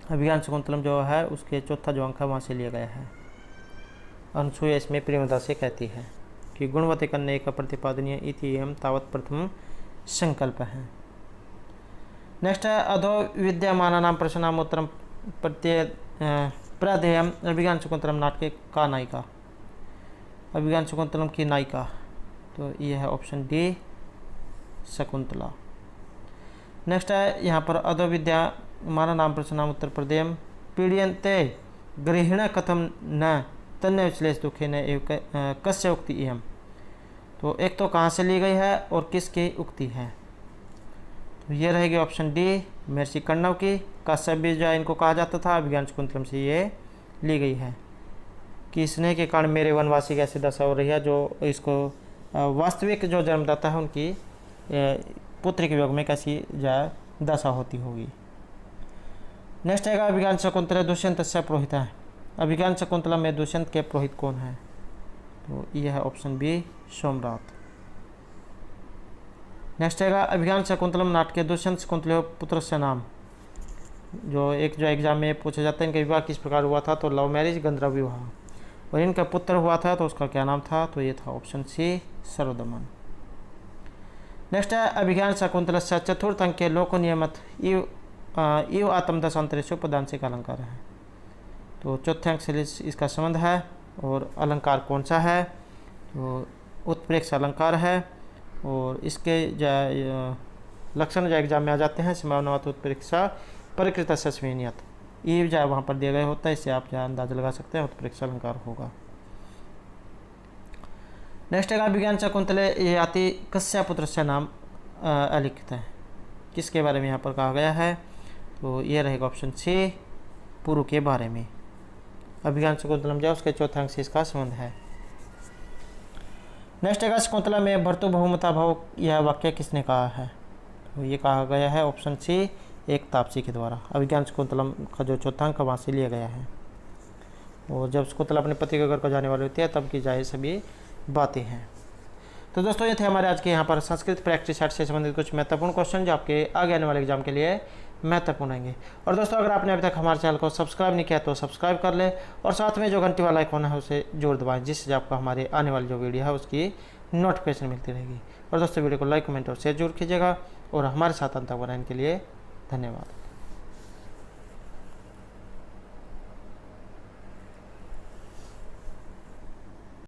अभिज्ञान शकुंतलम जो है उसके चौथा जो अंक है वहाँ से लिया गया है। अनुसूया इसमें प्रेमदा से कहती है कि गुणवते कन्या का प्रतिपादनीय इति एवं तावत प्रथम संकल्प है। नेक्स्ट है अधो विद्यमान नाम प्रश्नाम उत्तरम प्रत्यय प्रध्ययम अभिज्ञान शकुंतलम नाटक का नायिका। अभिज्ञान शकुंतलम की नायिका, तो ये है ऑप्शन डी शकुंतला। नेक्स्ट है यहाँ पर अधो विद्या माना नाम प्रश्नाम उत्तर प्रदेयम पीड़यन्ते गृहिण कथम न तन्य विश्लेष दुखे न एव कस्य उक्ति एवं। तो एक तो कहाँ से ली गई है और किसकी उक्ति है, तो ये रहेगी ऑप्शन डी महर्षि कण्व की। कश्यप भी जो इनको कहा जाता था, अभिज्ञान शकुंतलम से ये ली गई है कि स्नेह के कारण मेरे वनवासी की ऐसी दशा हो रही है, जो इसको वास्तविक जो जन्मदाता है उनकी पुत्र के वियोग में कैसी दशा होती होगी। नेक्स्ट आएगा अभिज्ञान शकुंतला दुष्यंत से पुरोहित है। अभिज्ञान शकुंतला में दुष्यंत के पुरोहित कौन है, तो यह है ऑप्शन बी सोमरात। नेक्स्ट आएगा अभिज्ञान शकुंतलम नाटक दुष्यंत शकुंतल पुत्र से नाम। जो एग्जाम में पूछा जाता है इनका विवाह किस प्रकार हुआ था, तो लव मैरिज गंधर्व विवाह, और इनका पुत्र हुआ था तो उसका क्या नाम था, तो ये था ऑप्शन सी सर्वदमन। नेक्स्ट है अभिज्ञान शकुंतल से चतुर्थ अंक के लोक नियमित इव आत्मदशांतरेशु प्रदान से का अलंकार है। तो चौथे अंक से इसका संबंध है और अलंकार कौन सा है, तो उत्प्रेक्ष अलंकार है, और इसके लक्षण जो एग्जाम में आ जाते हैं संभावनावत उत्प्रेक्षा परिकृत सस्विनियत, ईव जो वहाँ पर दिया गया होता है, इससे आप जो अंदाजा लगा सकते हैं उत्प्रेक्ष अलंकार होगा। नेक्स्ट है विज्ञान शकुंतले ये आती कश्यप पुत्र से नाम अलिखित है, किसके बारे में यहाँ पर कहा गया है, तो ये रहेगा ऑप्शन सी पुरु के बारे में। अभिज्ञान शकुंतलम जो उसके चौथे अंक से इसका संबंध है। नेक्स्ट है शकुंतला में भर्तु बहुमता भाव यह वाक्य किसने कहा है, तो ये कहा गया है ऑप्शन सी एक तापसी के द्वारा। अभिज्ञान शकुंतलम का जो चौथा अंक वहाँ से लिया गया है, और जब शकुंतला अपने पति के घर को जाने वाली होती है तब की जाए सभी बातें हैं। तो दोस्तों ये थे हमारे आज के यहाँ पर संस्कृत प्रैक्टिस सेट से संबंधित कुछ महत्वपूर्ण क्वेश्चन जो आपके आगे आने वाले एग्जाम के लिए महत्वपूर्ण होंगे। और दोस्तों अगर आपने अभी तक हमारे चैनल को सब्सक्राइब नहीं किया तो सब्सक्राइब कर लें, और साथ में जो घंटी वाला आइकॉन है उसे जरूर दबाएं, जिससे आपको हमारे आने वाली जो वीडियो है उसकी नोटिफिकेशन मिलती रहेगी। और दोस्तों वीडियो को लाइक कमेंट और शेयर जरूर कीजिएगा, और हमारे साथ अंत तक बनाने के लिए धन्यवाद।